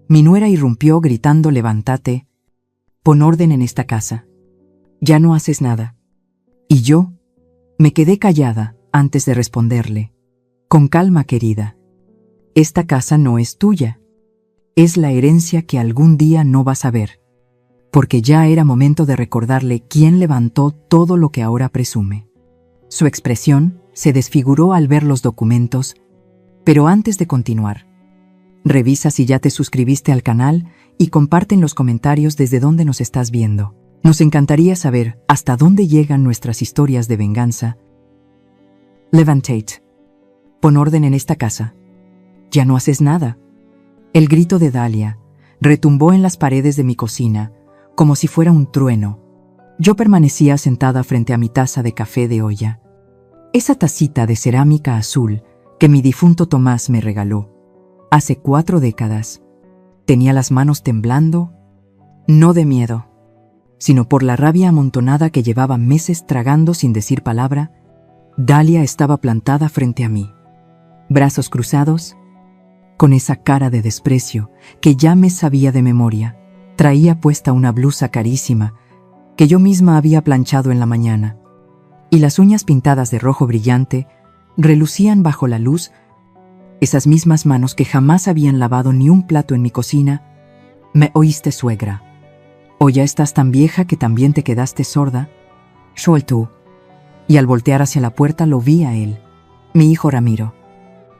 Mi nuera irrumpió gritando: «Levántate, pon orden en esta casa. Ya no haces nada». Y yo me quedé callada antes de responderle: «Con calma, querida. Esta casa no es tuya. Es la herencia que algún día no vas a ver». Porque ya era momento de recordarle quién levantó todo lo que ahora presume. Su expresión se desfiguró al ver los documentos, pero antes de continuar, revisa si ya te suscribiste al canal y comparte en los comentarios desde dónde nos estás viendo. Nos encantaría saber hasta dónde llegan nuestras historias de venganza. «Levántate. Pon orden en esta casa. Ya no haces nada». El grito de Dalia retumbó en las paredes de mi cocina como si fuera un trueno. Yo permanecía sentada frente a mi taza de café de olla. Esa tacita de cerámica azul que mi difunto Tomás me regaló hace 4 décadas. Tenía las manos temblando, no de miedo, sino por la rabia amontonada que llevaba meses tragando sin decir palabra. Dalia estaba plantada frente a mí, brazos cruzados, con esa cara de desprecio que ya me sabía de memoria. Traía puesta una blusa carísima que yo misma había planchado en la mañana, y las uñas pintadas de rojo brillante relucían bajo la luz. Esas mismas manos que jamás habían lavado ni un plato en mi cocina. «¿Me oíste, suegra? ¿O ya estás tan vieja que también te quedaste sorda?» Soltó, y al voltear hacia la puerta lo vi a él, mi hijo Ramiro,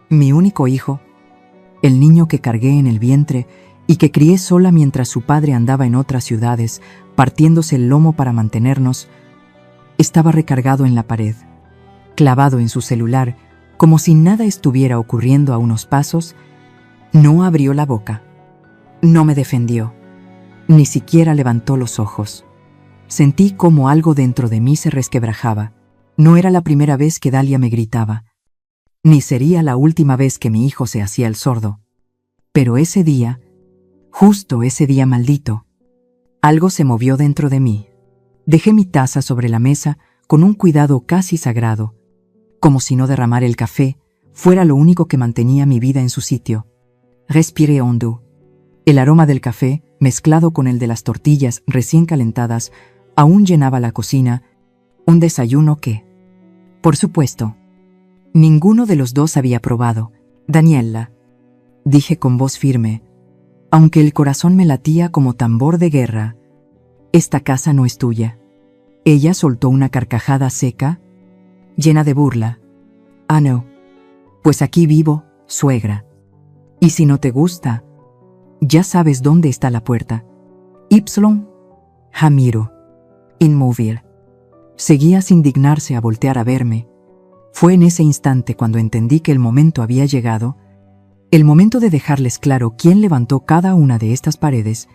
mi único hijo, el niño que cargué en el vientre y que crié sola mientras su padre andaba en otras ciudades, partiéndose el lomo para mantenernos. Estaba recargado en la pared, clavado en su celular, como si nada estuviera ocurriendo a unos pasos. No abrió la boca, no me defendió, ni siquiera levantó los ojos. Sentí como algo dentro de mí se resquebrajaba. No era la primera vez que Dalia me gritaba, ni sería la última vez que mi hijo se hacía el sordo. Pero ese día, justo ese día maldito, algo se movió dentro de mí. Dejé mi taza sobre la mesa con un cuidado casi sagrado, como si no derramar el café fuera lo único que mantenía mi vida en su sitio. Respiré hondo. El aroma del café, mezclado con el de las tortillas recién calentadas, aún llenaba la cocina. Un desayuno que, por supuesto, ninguno de los dos había probado. «Daniela», dije con voz firme, aunque el corazón me latía como tambor de guerra, «esta casa no es tuya». Ella soltó una carcajada seca, llena de burla. «Ah, no. Pues aquí vivo, suegra. Y si no te gusta, ya sabes dónde está la puerta». Y Ramiro, inmóvil, seguía sin dignarse a voltear a verme. Fue en ese instante cuando entendí que el momento había llegado, el momento de dejarles claro quién levantó cada una de estas paredes,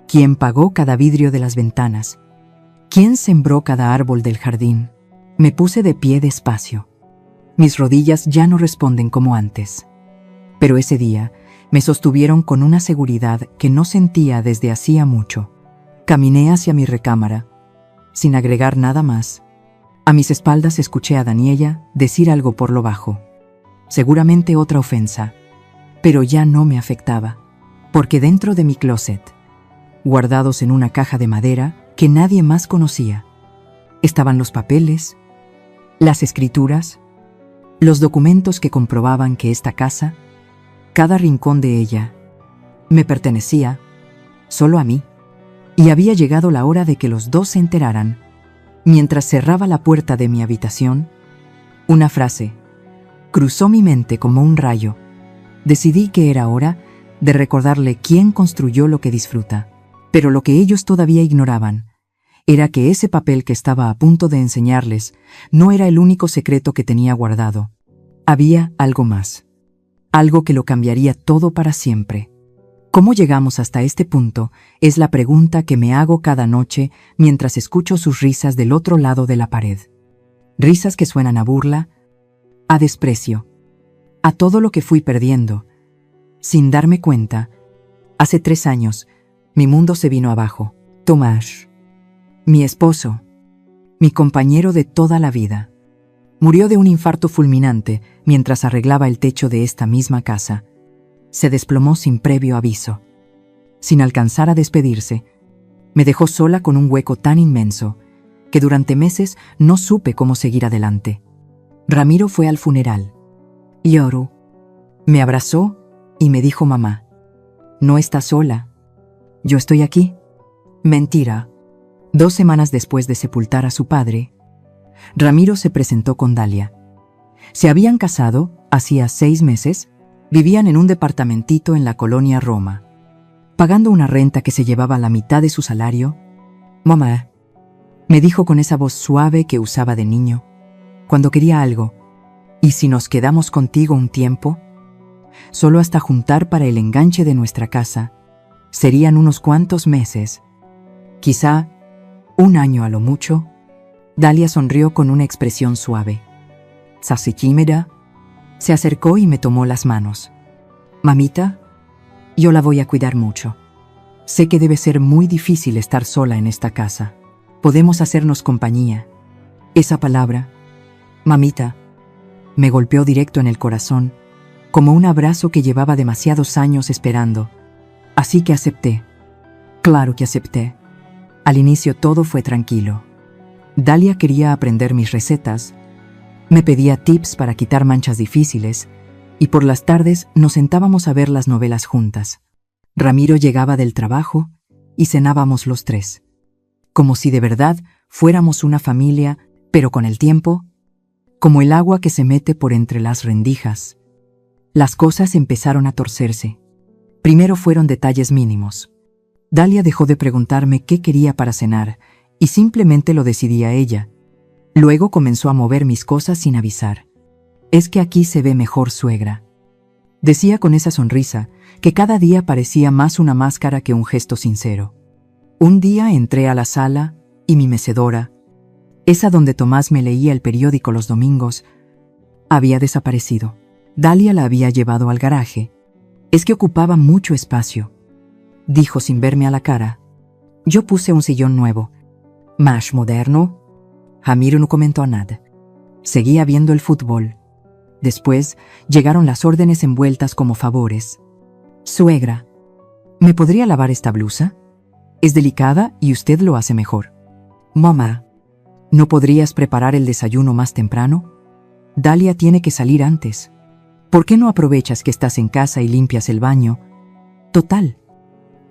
quién pagó cada vidrio de las ventanas, quién sembró cada árbol del jardín. Me puse de pie despacio. Mis rodillas ya no responden como antes. Pero ese día me sostuvieron con una seguridad que no sentía desde hacía mucho. Caminé hacia mi recámara, sin agregar nada más. A mis espaldas escuché a Daniela decir algo por lo bajo. Seguramente otra ofensa, pero ya no me afectaba, porque dentro de mi closet, guardados en una caja de madera que nadie más conocía, estaban los papeles, las escrituras, los documentos que comprobaban que esta casa, cada rincón de ella, me pertenecía solo a mí. Y había llegado la hora de que los dos se enteraran. Mientras cerraba la puerta de mi habitación, una frase cruzó mi mente como un rayo. Decidí que era hora de recordarle quién construyó lo que disfruta. Pero lo que ellos todavía ignoraban era que ese papel que estaba a punto de enseñarles no era el único secreto que tenía guardado. Había algo más, algo que lo cambiaría todo para siempre. ¿Cómo llegamos hasta este punto? Es la pregunta que me hago cada noche mientras escucho sus risas del otro lado de la pared. Risas que suenan a burla, a desprecio, a todo lo que fui perdiendo. Sin darme cuenta, hace 3 años, mi mundo se vino abajo. Tomás, mi esposo, mi compañero de toda la vida, murió de un infarto fulminante mientras arreglaba el techo de esta misma casa. Se desplomó sin previo aviso. Sin alcanzar a despedirse, me dejó sola con un hueco tan inmenso que durante meses no supe cómo seguir adelante. Ramiro fue al funeral. Lloró. Me abrazó y me dijo: mamá, no estás sola. Yo estoy aquí. Mentira. 2 semanas después de sepultar a su padre, Ramiro se presentó con Dalia. Se habían casado hacía 6 meses, vivían en un departamentito en la colonia Roma, pagando una renta que se llevaba la mitad de su salario. Mamá, me dijo con esa voz suave que usaba de niño, cuando quería algo: ¿y si nos quedamos contigo un tiempo? Solo hasta juntar para el enganche de nuestra casa. Serían unos cuantos meses, quizá 1 año a lo mucho. Dalia sonrió con una expresión suave. Sasichímera se acercó y me tomó las manos. Mamita, yo la voy a cuidar mucho. Sé que debe ser muy difícil estar sola en esta casa. Podemos hacernos compañía. Esa palabra, mamita, me golpeó directo en el corazón, como un abrazo que llevaba demasiados años esperando. Así que acepté. Claro que acepté. Al inicio todo fue tranquilo. Dalia quería aprender mis recetas, me pedía tips para quitar manchas difíciles, y por las tardes nos sentábamos a ver las novelas juntas. Ramiro llegaba del trabajo y cenábamos los 3. Como si de verdad fuéramos una familia, pero con el tiempo, como el agua que se mete por entre las rendijas, las cosas empezaron a torcerse. Primero fueron detalles mínimos. Dalia dejó de preguntarme qué quería para cenar y simplemente lo decidía ella. Luego comenzó a mover mis cosas sin avisar. Es que aquí se ve mejor, suegra. Decía con esa sonrisa que cada día parecía más una máscara que un gesto sincero. Un día entré a la sala y mi mecedora, esa donde Tomás me leía el periódico los domingos, había desaparecido. Dalia la había llevado al garaje. Es que ocupaba mucho espacio, dijo sin verme a la cara. Yo puse un sillón nuevo, más moderno. Ramiro no comentó nada. Seguía viendo el fútbol. Después llegaron las órdenes envueltas como favores. Suegra, ¿me podría lavar esta blusa? Es delicada y usted lo hace mejor. Mamá, ¿no podrías preparar el desayuno más temprano? Dalia tiene que salir antes. ¿Por qué no aprovechas que estás en casa y limpias el baño? Total,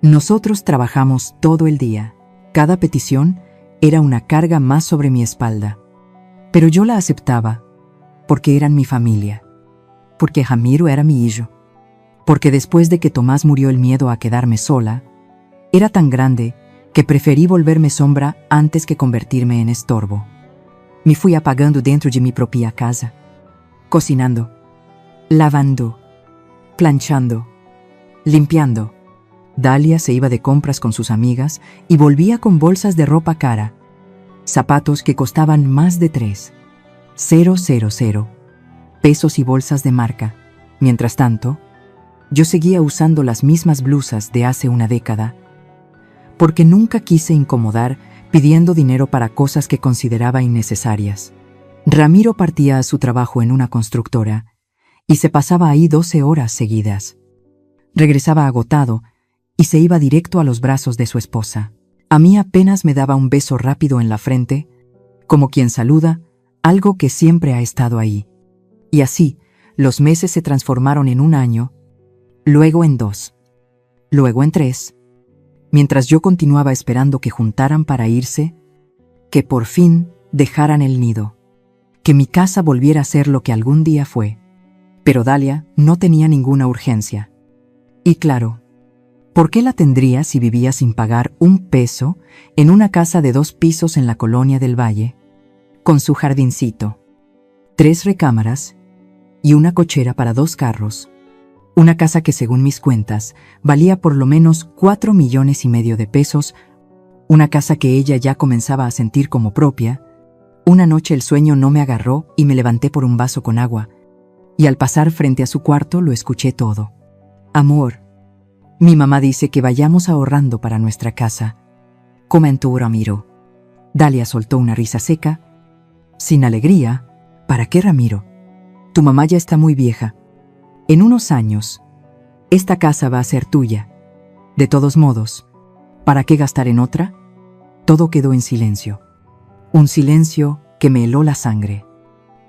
nosotros trabajamos todo el día. Cada petición era una carga más sobre mi espalda. Pero yo la aceptaba, porque eran mi familia, porque Ramiro era mi hijo, porque después de que Tomás murió el miedo a quedarme sola era tan grande que preferí volverme sombra antes que convertirme en estorbo. Me fui apagando dentro de mi propia casa, cocinando, lavando, planchando, limpiando. Dalia se iba de compras con sus amigas y volvía con bolsas de ropa cara, zapatos que costaban más de 3,000 pesos y bolsas de marca. Mientras tanto, yo seguía usando las mismas blusas de hace una década, porque nunca quise incomodar pidiendo dinero para cosas que consideraba innecesarias. Ramiro partía a su trabajo en una constructora y se pasaba ahí 12 horas seguidas. Regresaba agotado y se iba directo a los brazos de su esposa. A mí apenas me daba un beso rápido en la frente, como quien saluda algo que siempre ha estado ahí. Y así, los meses se transformaron en 1 año, luego en 2, luego en 3, mientras yo continuaba esperando que juntaran para irse, que por fin dejaran el nido, que mi casa volviera a ser lo que algún día fue. Pero Dalia no tenía ninguna urgencia. Y claro, ¿por qué la tendría si vivía sin pagar un peso en una casa de 2 pisos en la colonia del Valle, con su jardincito, 3 recámaras y una cochera para 2 carros? Una casa que, según mis cuentas, valía por lo menos 4,5 millones de pesos, una casa que ella ya comenzaba a sentir como propia. Una noche el sueño no me agarró y me levanté por un vaso con agua, y al pasar frente a su cuarto lo escuché todo. Amor, mi mamá dice que vayamos ahorrando para nuestra casa, comentó Ramiro. Dalia soltó una risa seca. Sin alegría. ¿Para qué, Ramiro? Tu mamá ya está muy vieja. En unos años, esta casa va a ser tuya. De todos modos, ¿para qué gastar en otra? Todo quedó en silencio. Un silencio que me heló la sangre.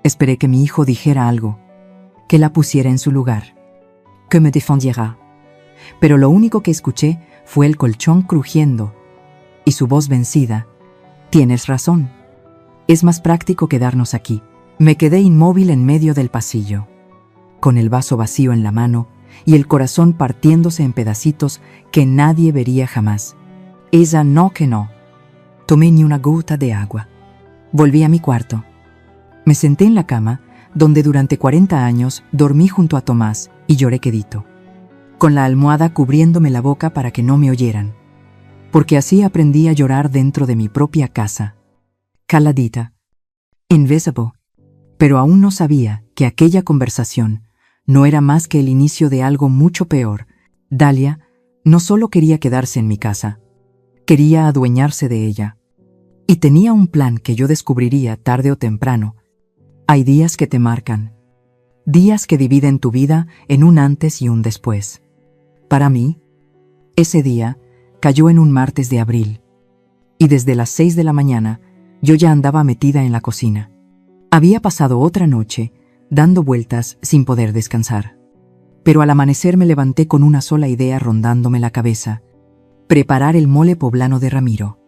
Esperé que mi hijo dijera algo, que la pusiera en su lugar, que me defendiera. Pero lo único que escuché fue el colchón crujiendo y su voz vencida. Tienes razón. Es más práctico quedarnos aquí. Me quedé inmóvil en medio del pasillo, con el vaso vacío en la mano y el corazón partiéndose en pedacitos que nadie vería jamás. Ella no que no. Tomé ni una gota de agua. Volví a mi cuarto. Me senté en la cama, donde durante 40 años dormí junto a Tomás y lloré quedito, con la almohada cubriéndome la boca para que no me oyeran, porque así aprendí a llorar dentro de mi propia casa, caladita, invisible. Pero aún no sabía que aquella conversación no era más que el inicio de algo mucho peor. Dalia no solo quería quedarse en mi casa, quería adueñarse de ella. Y tenía un plan que yo descubriría tarde o temprano. Hay días que te marcan, días que dividen tu vida en un antes y un después. Para mí, ese día cayó en un martes de abril, y desde las 6 de la mañana yo ya andaba metida en la cocina. Había pasado otra noche dando vueltas sin poder descansar. Pero al amanecer me levanté con una sola idea rondándome la cabeza: preparar el mole poblano de Ramiro,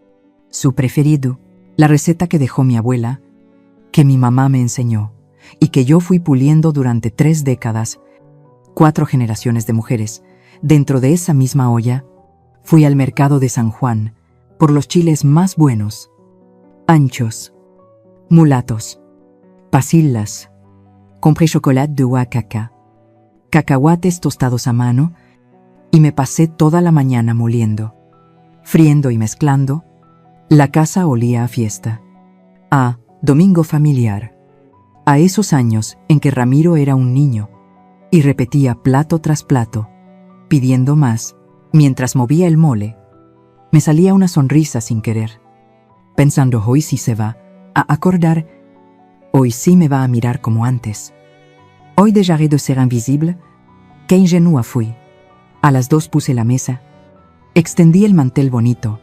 su preferido, la receta que dejó mi abuela, que mi mamá me enseñó y que yo fui puliendo durante 3 décadas, 4 generaciones de mujeres. Dentro de esa misma olla, fui al mercado de San Juan por los chiles más buenos, anchos, mulatos, pasillas. Compré chocolate de Oaxaca, cacahuates tostados a mano, y me pasé toda la mañana moliendo, friendo y mezclando. La casa olía a fiesta, a domingo familiar, a esos años en que Ramiro era un niño y repetía plato tras plato, pidiendo más, mientras movía el mole. Me salía una sonrisa sin querer, pensando: hoy sí se va a acordar, hoy sí me va a mirar como antes. Hoy dejaré de ser invisible. Qué ingenua fui. A las 2 puse la mesa, extendí el mantel bonito,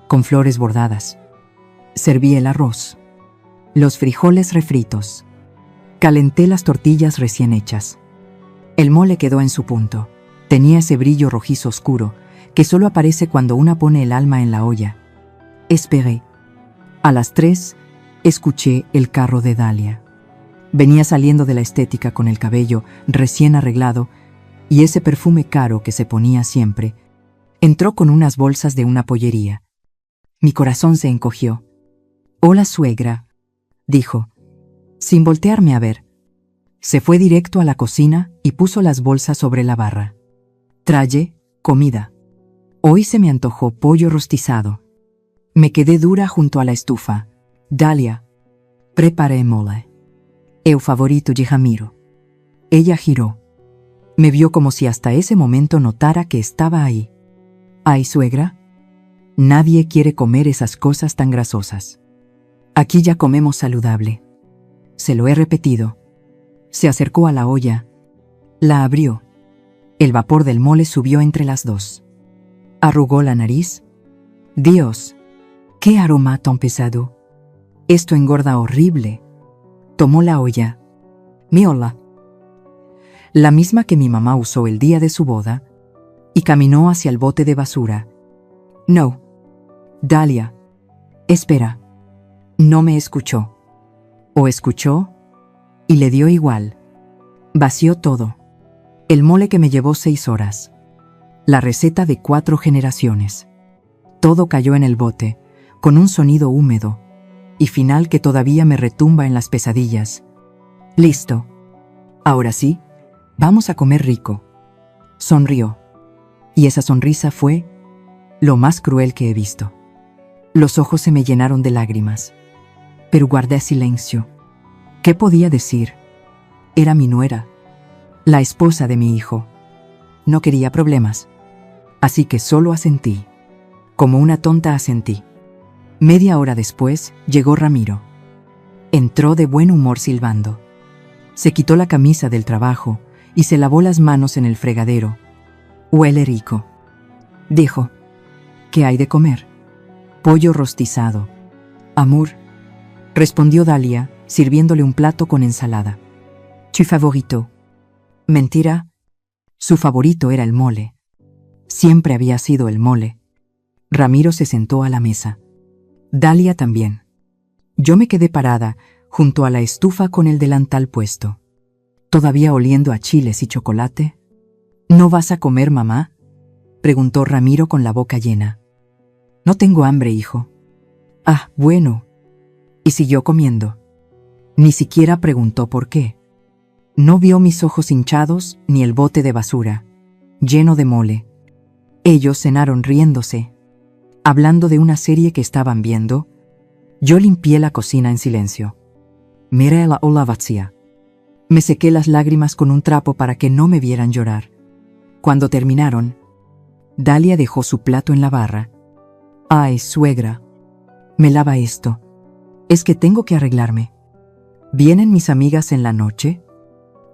con flores bordadas. Serví el arroz, los frijoles refritos, calenté las tortillas recién hechas. El mole quedó en su punto. Tenía ese brillo rojizo oscuro que solo aparece cuando una pone el alma en la olla. Esperé. A las 3 escuché el carro de Dalia. Venía saliendo de la estética con el cabello recién arreglado y ese perfume caro que se ponía siempre. Entró con unas bolsas de una pollería. Mi corazón se encogió. «Hola, suegra», dijo, sin voltearme a ver. Se fue directo a la cocina y puso las bolsas sobre la barra. Traje comida. Hoy se me antojó pollo rostizado. Me quedé dura junto a la estufa. Dalia, preparé mole. El favorito de Ramiro. Ella giró. Me vio como si hasta ese momento notara que estaba ahí. «Ay, suegra, nadie quiere comer esas cosas tan grasosas. Aquí ya comemos saludable». Se lo he repetido. Se acercó a la olla. La abrió. El vapor del mole subió entre las dos. Arrugó la nariz. «Dios, qué aroma tan pesado. Esto engorda horrible». Tomó la olla. Mi olla, la misma que mi mamá usó el día de su boda, y caminó hacia el bote de basura. «No. Dalia, espera». No me escuchó. O escuchó y le dio igual. Vació todo. El mole que me llevó 6 horas. La receta de 4 generaciones. Todo cayó en el bote, con un sonido húmedo y final que todavía me retumba en las pesadillas. «Listo. Ahora sí, vamos a comer rico». Sonrió. Y esa sonrisa fue lo más cruel que he visto. Los ojos se me llenaron de lágrimas. Pero guardé silencio. ¿Qué podía decir? Era mi nuera, la esposa de mi hijo. No quería problemas. Así que solo asentí. Como una tonta asentí. Media hora después llegó Ramiro. Entró de buen humor silbando. Se quitó la camisa del trabajo y se lavó las manos en el fregadero. «Huele rico». Dijo. ¿Qué hay de comer? Pollo rostizado. Amor, respondió Dalia, sirviéndole un plato con ensalada. Tu favorito. Mentira. Su favorito era el mole. Siempre había sido el mole. Ramiro se sentó a la mesa. Dalia también. Yo me quedé parada junto a la estufa con el delantal puesto. ¿Todavía oliendo a chiles y chocolate? ¿No vas a comer, mamá?, preguntó Ramiro con la boca llena. No tengo hambre, hijo. Ah, bueno. Y siguió comiendo. Ni siquiera preguntó por qué. No vio mis ojos hinchados ni el bote de basura, lleno de mole. Ellos cenaron riéndose, hablando de una serie que estaban viendo. Yo limpié la cocina en silencio. Miré la olla vacía. Me sequé las lágrimas con un trapo para que no me vieran llorar. Cuando terminaron, Dalia dejó su plato en la barra. Ay, suegra, me lava esto. Es que tengo que arreglarme. ¿Vienen mis amigas en la noche?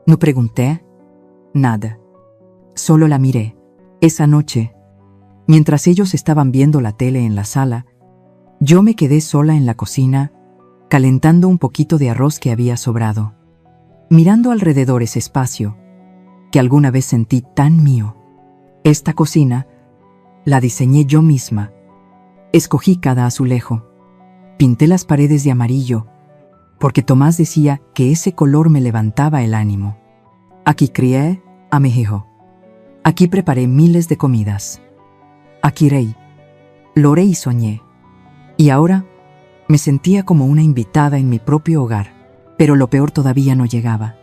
No pregunté nada. Solo la miré. Esa noche, mientras ellos estaban viendo la tele en la sala, yo me quedé sola en la cocina, calentando un poquito de arroz que había sobrado, mirando alrededor ese espacio que alguna vez sentí tan mío. Esta cocina la diseñé yo misma. Escogí cada azulejo. Pinté las paredes de amarillo, porque Tomás decía que ese color me levantaba el ánimo. Aquí crié a mi hijo. Aquí preparé miles de comidas. Aquí reí, loré y soñé. Y ahora me sentía como una invitada en mi propio hogar. Pero lo peor todavía no llegaba.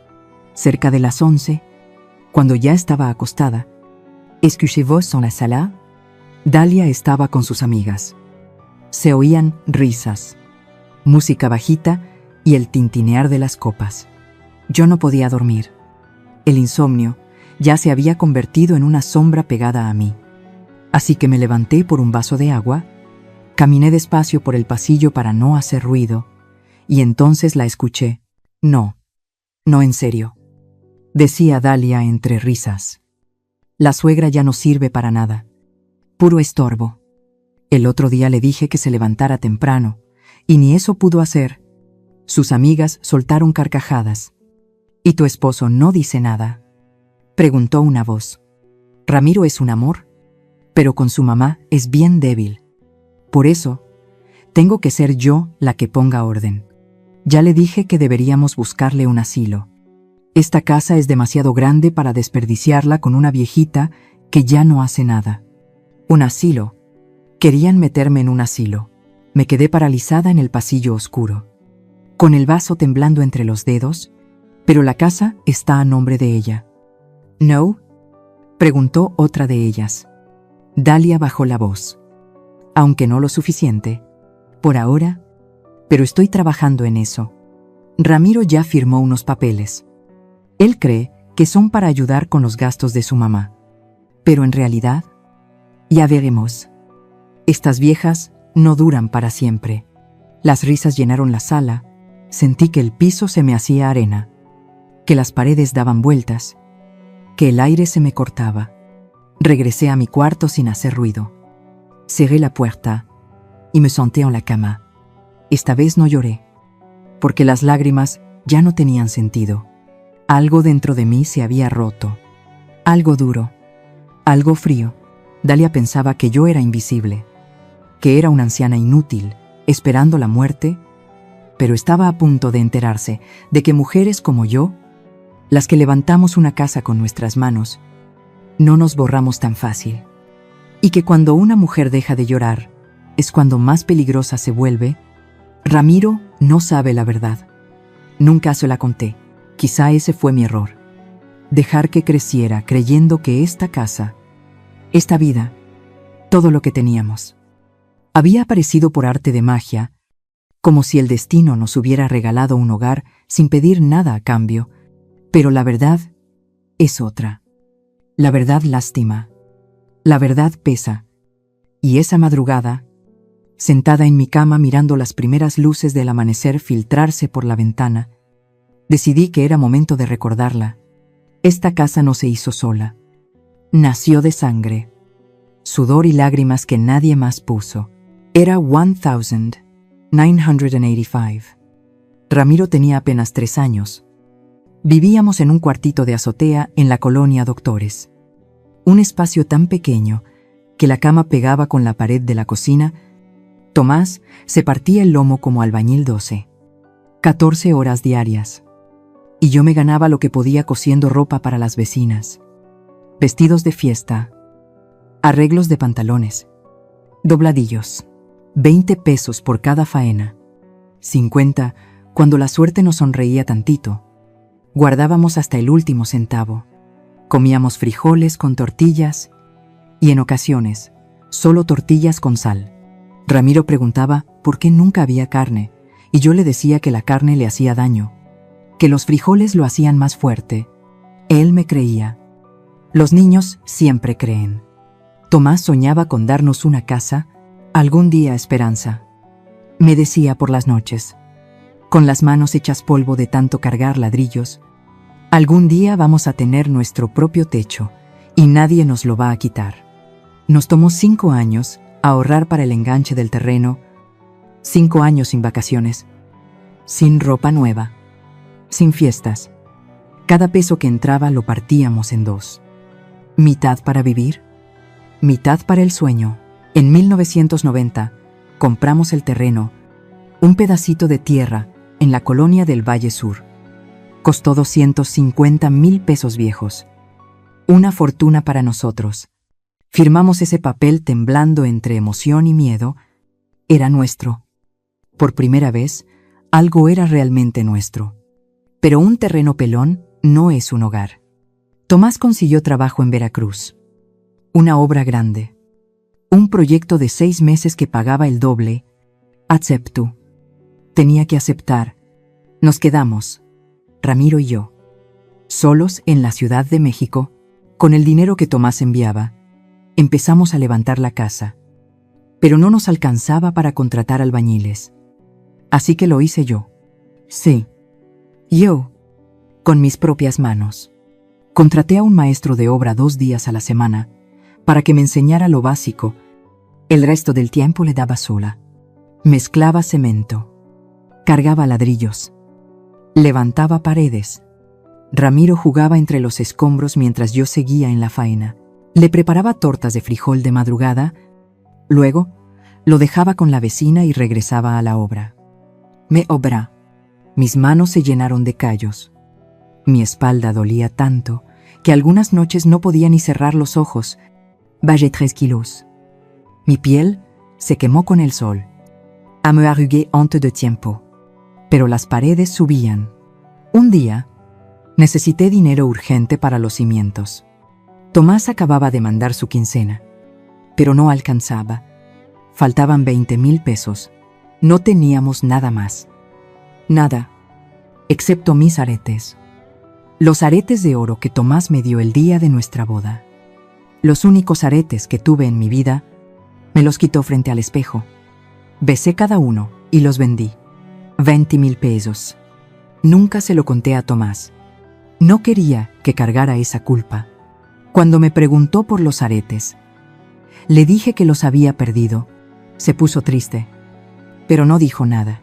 Cerca de las 11, cuando ya estaba acostada, ¿escuchez-vous en la sala? Dalia estaba con sus amigas. Se oían risas, música bajita y el tintinear de las copas. Yo no podía dormir. El insomnio ya se había convertido en una sombra pegada a mí. Así que me levanté por un vaso de agua, caminé despacio por el pasillo para no hacer ruido, y entonces la escuché. No, en serio, decía Dalia entre risas. La suegra ya no sirve para nada. Puro estorbo. El otro día le dije que se levantara temprano, y ni eso pudo hacer. Sus amigas soltaron carcajadas. ¿Y tu esposo no dice nada?, preguntó una voz. Ramiro es un amor, pero con su mamá es bien débil. Por eso, tengo que ser yo la que ponga orden. Ya le dije que deberíamos buscarle un asilo. Esta casa es demasiado grande para desperdiciarla con una viejita que ya no hace nada. Un asilo. Querían meterme en un asilo. Me quedé paralizada en el pasillo oscuro, con el vaso temblando entre los dedos, pero la casa está a nombre de ella. ¿No?, preguntó otra de ellas. Dalia bajó la voz. Aunque no lo suficiente, por ahora, pero estoy trabajando en eso. Ramiro ya firmó unos papeles. Él cree que son para ayudar con los gastos de su mamá. Pero en realidad, ya veremos. Estas viejas no duran para siempre. Las risas llenaron la sala. Sentí que el piso se me hacía arena, que las paredes daban vueltas, que el aire se me cortaba. Regresé a mi cuarto sin hacer ruido. Cerré la puerta y me senté en la cama. Esta vez no lloré, porque las lágrimas ya no tenían sentido. Algo dentro de mí se había roto. Algo duro, algo frío. Dalia pensaba que yo era invisible, que era una anciana inútil, esperando la muerte, pero estaba a punto de enterarse de que mujeres como yo, las que levantamos una casa con nuestras manos, no nos borramos tan fácil. Y que cuando una mujer deja de llorar, es cuando más peligrosa se vuelve. Ramiro no sabe la verdad. Nunca se la conté. Quizá ese fue mi error. Dejar que creciera creyendo que esta casa, esta vida, todo lo que teníamos, había aparecido por arte de magia, como si el destino nos hubiera regalado un hogar sin pedir nada a cambio. Pero la verdad es otra. La verdad lastima. La verdad pesa. Y esa madrugada, sentada en mi cama mirando las primeras luces del amanecer filtrarse por la ventana, decidí que era momento de recordarla. Esta casa no se hizo sola. Nació de sangre. sudor y lágrimas que nadie más puso. Era 1985. Ramiro tenía apenas 3 años. Vivíamos en un cuartito de azotea en la colonia Doctores. Un espacio tan pequeño que la cama pegaba con la pared de la cocina. Tomás se partía el lomo como albañil 14 horas diarias. Y yo me ganaba lo que podía cosiendo ropa para las vecinas. Vestidos de fiesta, arreglos de pantalones, dobladillos, 20 pesos por cada faena, 50 cuando la suerte nos sonreía tantito. Guardábamos hasta el último centavo. Comíamos frijoles con tortillas y en ocasiones solo tortillas con sal. Ramiro preguntaba por qué nunca había carne y yo le decía que la carne le hacía daño, que los frijoles lo hacían más fuerte. Él me creía. Los niños siempre creen. Tomás soñaba con darnos una casa, algún día Esperanza. Me decía por las noches, con las manos hechas polvo de tanto cargar ladrillos, algún día vamos a tener nuestro propio techo y nadie nos lo va a quitar. Nos tomó 5 años ahorrar para el enganche del terreno, 5 años sin vacaciones, sin ropa nueva, sin fiestas. Cada peso que entraba lo partíamos en 2. Mitad para vivir, mitad para el sueño. En 1990 compramos el terreno, un pedacito de tierra en la colonia del Valle Sur. Costó 250,000 pesos viejos. Una fortuna para nosotros. Firmamos ese papel temblando entre emoción y miedo. Era nuestro. Por primera vez, algo era realmente nuestro. Pero un terreno pelón no es un hogar. Tomás consiguió trabajo en Veracruz. Una obra grande. Un proyecto de 6 meses que pagaba el doble. Acepto. Tenía que aceptar. Nos quedamos, Ramiro y yo, solos en la Ciudad de México, con el dinero que Tomás enviaba. Empezamos a levantar la casa. Pero no nos alcanzaba para contratar albañiles. Así que lo hice yo. Sí. Yo. Con mis propias manos. Contraté a un maestro de obra 2 días a la semana para que me enseñara lo básico. El resto del tiempo le daba sola. Mezclaba cemento. Cargaba ladrillos. Levantaba paredes. Ramiro jugaba entre los escombros mientras yo seguía en la faena. Le preparaba tortas de frijol de madrugada. Luego, lo dejaba con la vecina y regresaba a la obra. Mis manos se llenaron de callos. Mi espalda dolía tanto que algunas noches no podía ni cerrar los ojos. Bajé 3 kilos. Mi piel se quemó con el sol. Me arrugué antes de tiempo. Pero las paredes subían. Un día, necesité dinero urgente para los cimientos. Tomás acababa de mandar su quincena, pero no alcanzaba. Faltaban 20,000 pesos. No teníamos nada más. Nada, excepto mis aretes. Los aretes de oro que Tomás me dio el día de nuestra boda. Los únicos aretes que tuve en mi vida, me los quitó frente al espejo. Besé cada uno y los vendí. 20,000 pesos. Nunca se lo conté a Tomás. No quería que cargara esa culpa. Cuando me preguntó por los aretes, le dije que los había perdido. Se puso triste, pero no dijo nada.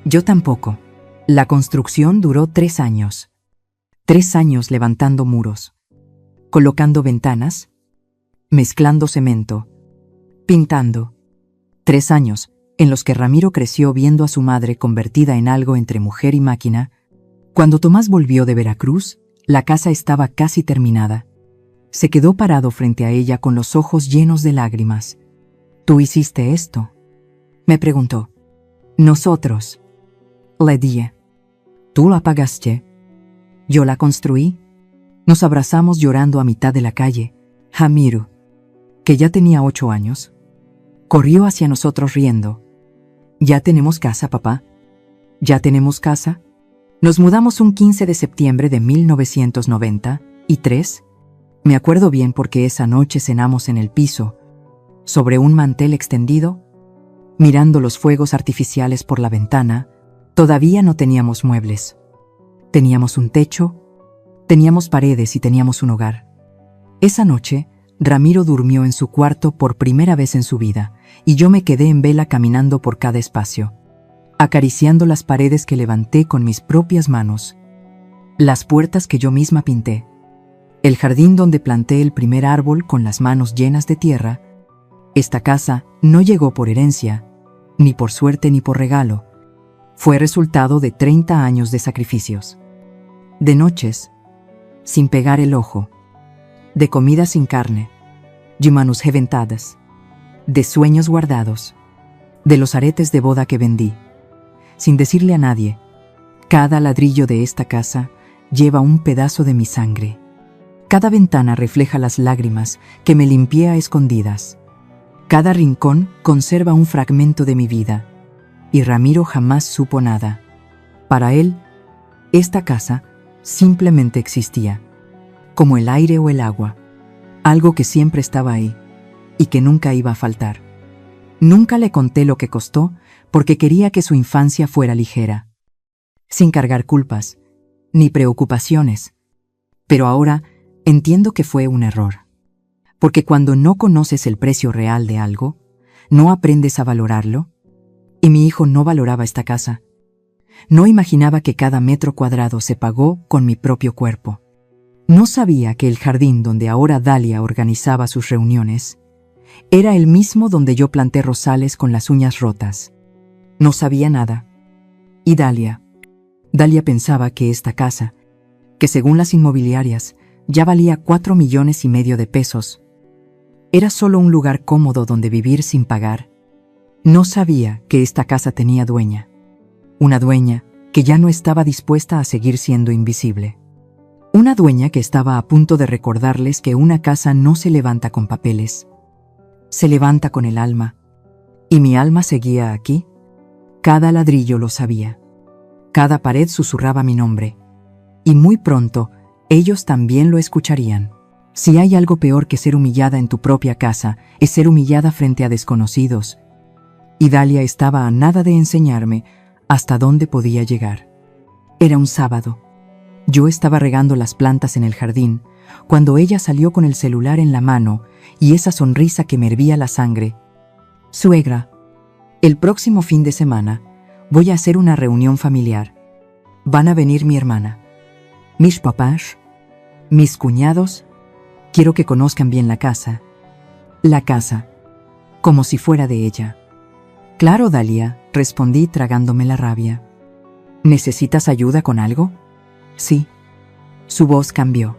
Yo tampoco. La construcción duró 3 años. 3 años levantando muros, colocando ventanas, mezclando cemento, pintando. 3 años en los que Ramiro creció viendo a su madre convertida en algo entre mujer y máquina. Cuando Tomás volvió de Veracruz, la casa estaba casi terminada. Se quedó parado frente a ella con los ojos llenos de lágrimas. ¿Tú hiciste esto?, me preguntó. Nosotros, le dije. ¿Tú la pagaste? Yo la construí. Nos abrazamos llorando a mitad de la calle. Ramiro, que ya tenía 8 años, corrió hacia nosotros riendo. ¿Ya tenemos casa, papá? ¿Ya tenemos casa? Nos mudamos un 15 de septiembre de 1993. Me acuerdo bien porque esa noche cenamos en el piso, sobre un mantel extendido, mirando los fuegos artificiales por la ventana. Todavía no teníamos muebles. Teníamos un techo, teníamos paredes y teníamos un hogar. Esa noche Ramiro durmió en su cuarto por primera vez en su vida, y yo me quedé en vela caminando por cada espacio, acariciando las paredes que levanté con mis propias manos, las puertas que yo misma pinté, el jardín donde planté el primer árbol con las manos llenas de tierra. Esta casa no llegó por herencia, ni por suerte ni por regalo. Fue resultado de 30 años de sacrificios, de noches sin pegar el ojo, de comida sin carne, de manos reventadas, de sueños guardados, de los aretes de boda que vendí, sin decirle a nadie. Cada ladrillo de esta casa lleva un pedazo de mi sangre. Cada ventana refleja las lágrimas que me limpié a escondidas. Cada rincón conserva un fragmento de mi vida, y Ramiro jamás supo nada. Para él, esta casa simplemente existía, como el aire o el agua, algo que siempre estaba ahí y que nunca iba a faltar. Nunca le conté lo que costó porque quería que su infancia fuera ligera, sin cargar culpas ni preocupaciones. Pero ahora entiendo que fue un error, porque cuando no conoces el precio real de algo, no aprendes a valorarlo. Y mi hijo no valoraba esta casa. No imaginaba que cada metro cuadrado se pagó con mi propio cuerpo. No sabía que el jardín donde ahora Dalia organizaba sus reuniones era el mismo donde yo planté rosales con las uñas rotas. No sabía nada. Y Dalia pensaba que esta casa, que según las inmobiliarias ya valía 4,5 millones de pesos, era solo un lugar cómodo donde vivir sin pagar. No sabía que esta casa tenía dueña, una dueña que ya no estaba dispuesta a seguir siendo invisible. Una dueña que estaba a punto de recordarles que una casa no se levanta con papeles, se levanta con el alma. Y mi alma seguía aquí. Cada ladrillo lo sabía. Cada pared susurraba mi nombre. Y muy pronto, ellos también lo escucharían. Si hay algo peor que ser humillada en tu propia casa, es ser humillada frente a desconocidos. Y Dalia estaba a nada de enseñarme hasta dónde podía llegar. Era un sábado. Yo estaba regando las plantas en el jardín, cuando ella salió con el celular en la mano y esa sonrisa que me hervía la sangre. Suegra, el próximo fin de semana voy a hacer una reunión familiar. Van a venir mi hermana, mis papás, mis cuñados. Quiero que conozcan bien la casa, como si fuera de ella. Claro, Dalia, respondí tragándome la rabia. ¿Necesitas ayuda con algo? Sí. Su voz cambió.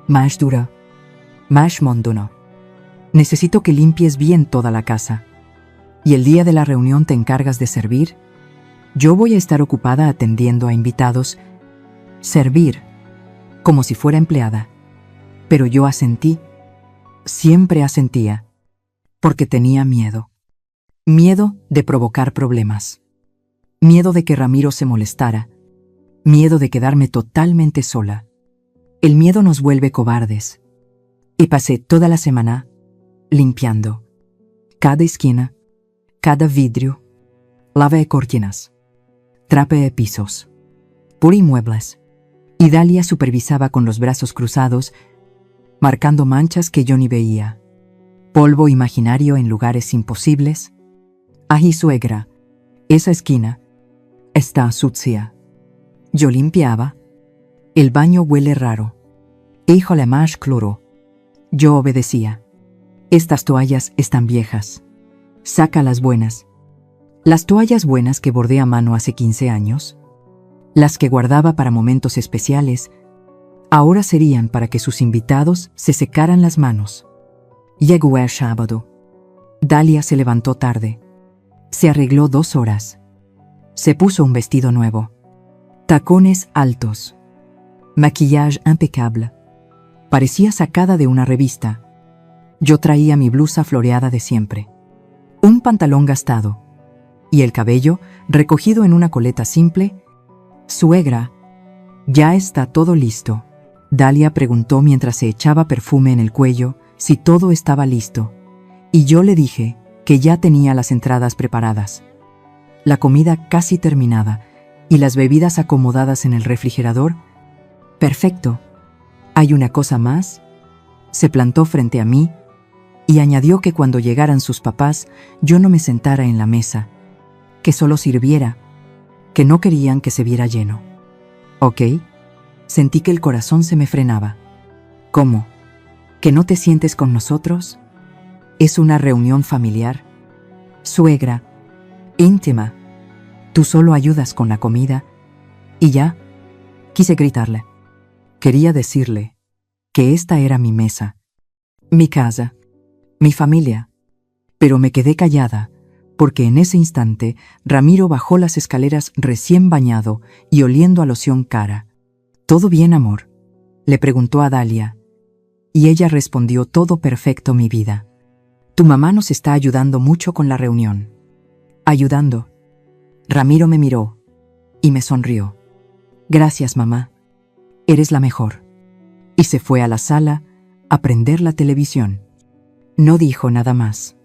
Más dura, más monótono. Necesito que limpies bien toda la casa. ¿Y el día de la reunión te encargas de servir? Yo voy a estar ocupada atendiendo a invitados. Servir, como si fuera empleada. Pero yo asentí. Siempre asentía, porque tenía miedo. Miedo de provocar problemas. Miedo de que Ramiro se molestara. Miedo de quedarme totalmente sola. El miedo nos vuelve cobardes. Y pasé toda la semana limpiando. Cada esquina, cada vidrio. Lavé cortinas. Trapeé pisos. Pulí muebles. Y Dalia supervisaba con los brazos cruzados, marcando manchas que yo ni veía. Polvo imaginario en lugares imposibles. Ay, suegra, esa esquina está sucia. Yo limpiaba. El baño huele raro. Híjole, más cloro. Yo obedecía. Estas toallas están viejas. Saca las buenas. Las toallas buenas que bordé a mano hace 15 años, las que guardaba para momentos especiales, ahora serían para que sus invitados se secaran las manos. Llegó el sábado. Dalia se levantó tarde. Se arregló 2 horas. Se puso un vestido nuevo. Tacones altos. Maquillaje impecable. Parecía sacada de una revista. Yo traía mi blusa floreada de siempre. Un pantalón gastado. Y el cabello recogido en una coleta simple. Suegra, ¿ya está todo listo? Dalia preguntó mientras se echaba perfume en el cuello si todo estaba listo. Y yo le dije que ya tenía las entradas preparadas, la comida casi terminada y las bebidas acomodadas en el refrigerador. Perfecto. ¿Hay una cosa más? Se plantó frente a mí y añadió que cuando llegaran sus papás yo no me sentara en la mesa, que solo sirviera, que no querían que se viera lleno. ¿Ok? Sentí que el corazón se me frenaba. ¿Cómo? ¿Que no te sientes con nosotros? Es una reunión familiar. Suegra, íntima. Tú solo ayudas con la comida. Y ya, quise gritarle. Quería decirle que esta era mi mesa, mi casa, mi familia. Pero me quedé callada, porque en ese instante Ramiro bajó las escaleras recién bañado y oliendo a loción cara. ¿Todo bien, amor?, le preguntó a Dalia. Y ella respondió: todo perfecto, mi vida. Tu mamá nos está ayudando mucho con la reunión. ¿Ayudando? Ramiro me miró y me sonrió. Gracias, mamá. Eres la mejor. Y se fue a la sala a prender la televisión. No dijo nada más.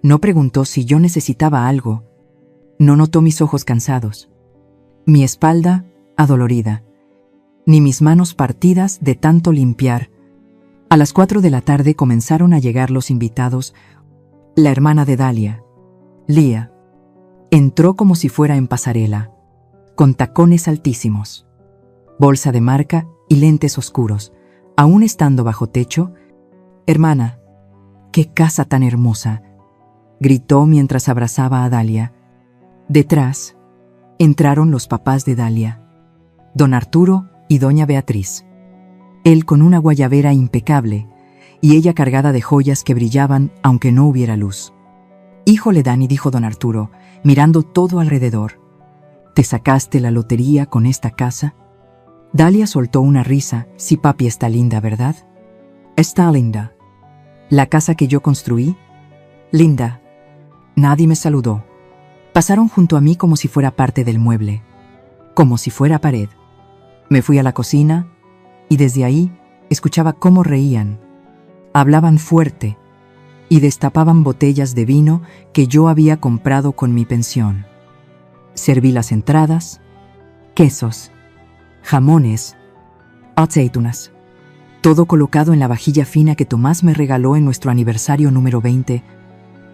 No preguntó si yo necesitaba algo. No notó mis ojos cansados, mi espalda adolorida, ni mis manos partidas de tanto limpiar. A las 4 de la tarde comenzaron a llegar los invitados. La hermana de Dalia, Lía, entró como si fuera en pasarela, con tacones altísimos, bolsa de marca y lentes oscuros, aún estando bajo techo. «Hermana, qué casa tan hermosa», gritó mientras abrazaba a Dalia. Detrás entraron los papás de Dalia, don Arturo y doña Beatriz. Él con una guayabera impecable y ella cargada de joyas que brillaban aunque no hubiera luz. «Híjole, Dani», dijo don Arturo, mirando todo alrededor, «¿te sacaste la lotería con esta casa?» Dalia soltó una risa. «Sí, papi, está linda, ¿verdad?» «Está linda». «¿La casa que yo construí?» «Linda». Nadie me saludó. Pasaron junto a mí como si fuera parte del mueble, como si fuera pared. Me fui a la cocina y desde ahí escuchaba cómo reían, hablaban fuerte y destapaban botellas de vino que yo había comprado con mi pensión. Serví las entradas, quesos, jamones, aceitunas, todo colocado en la vajilla fina que Tomás me regaló en nuestro aniversario número 20.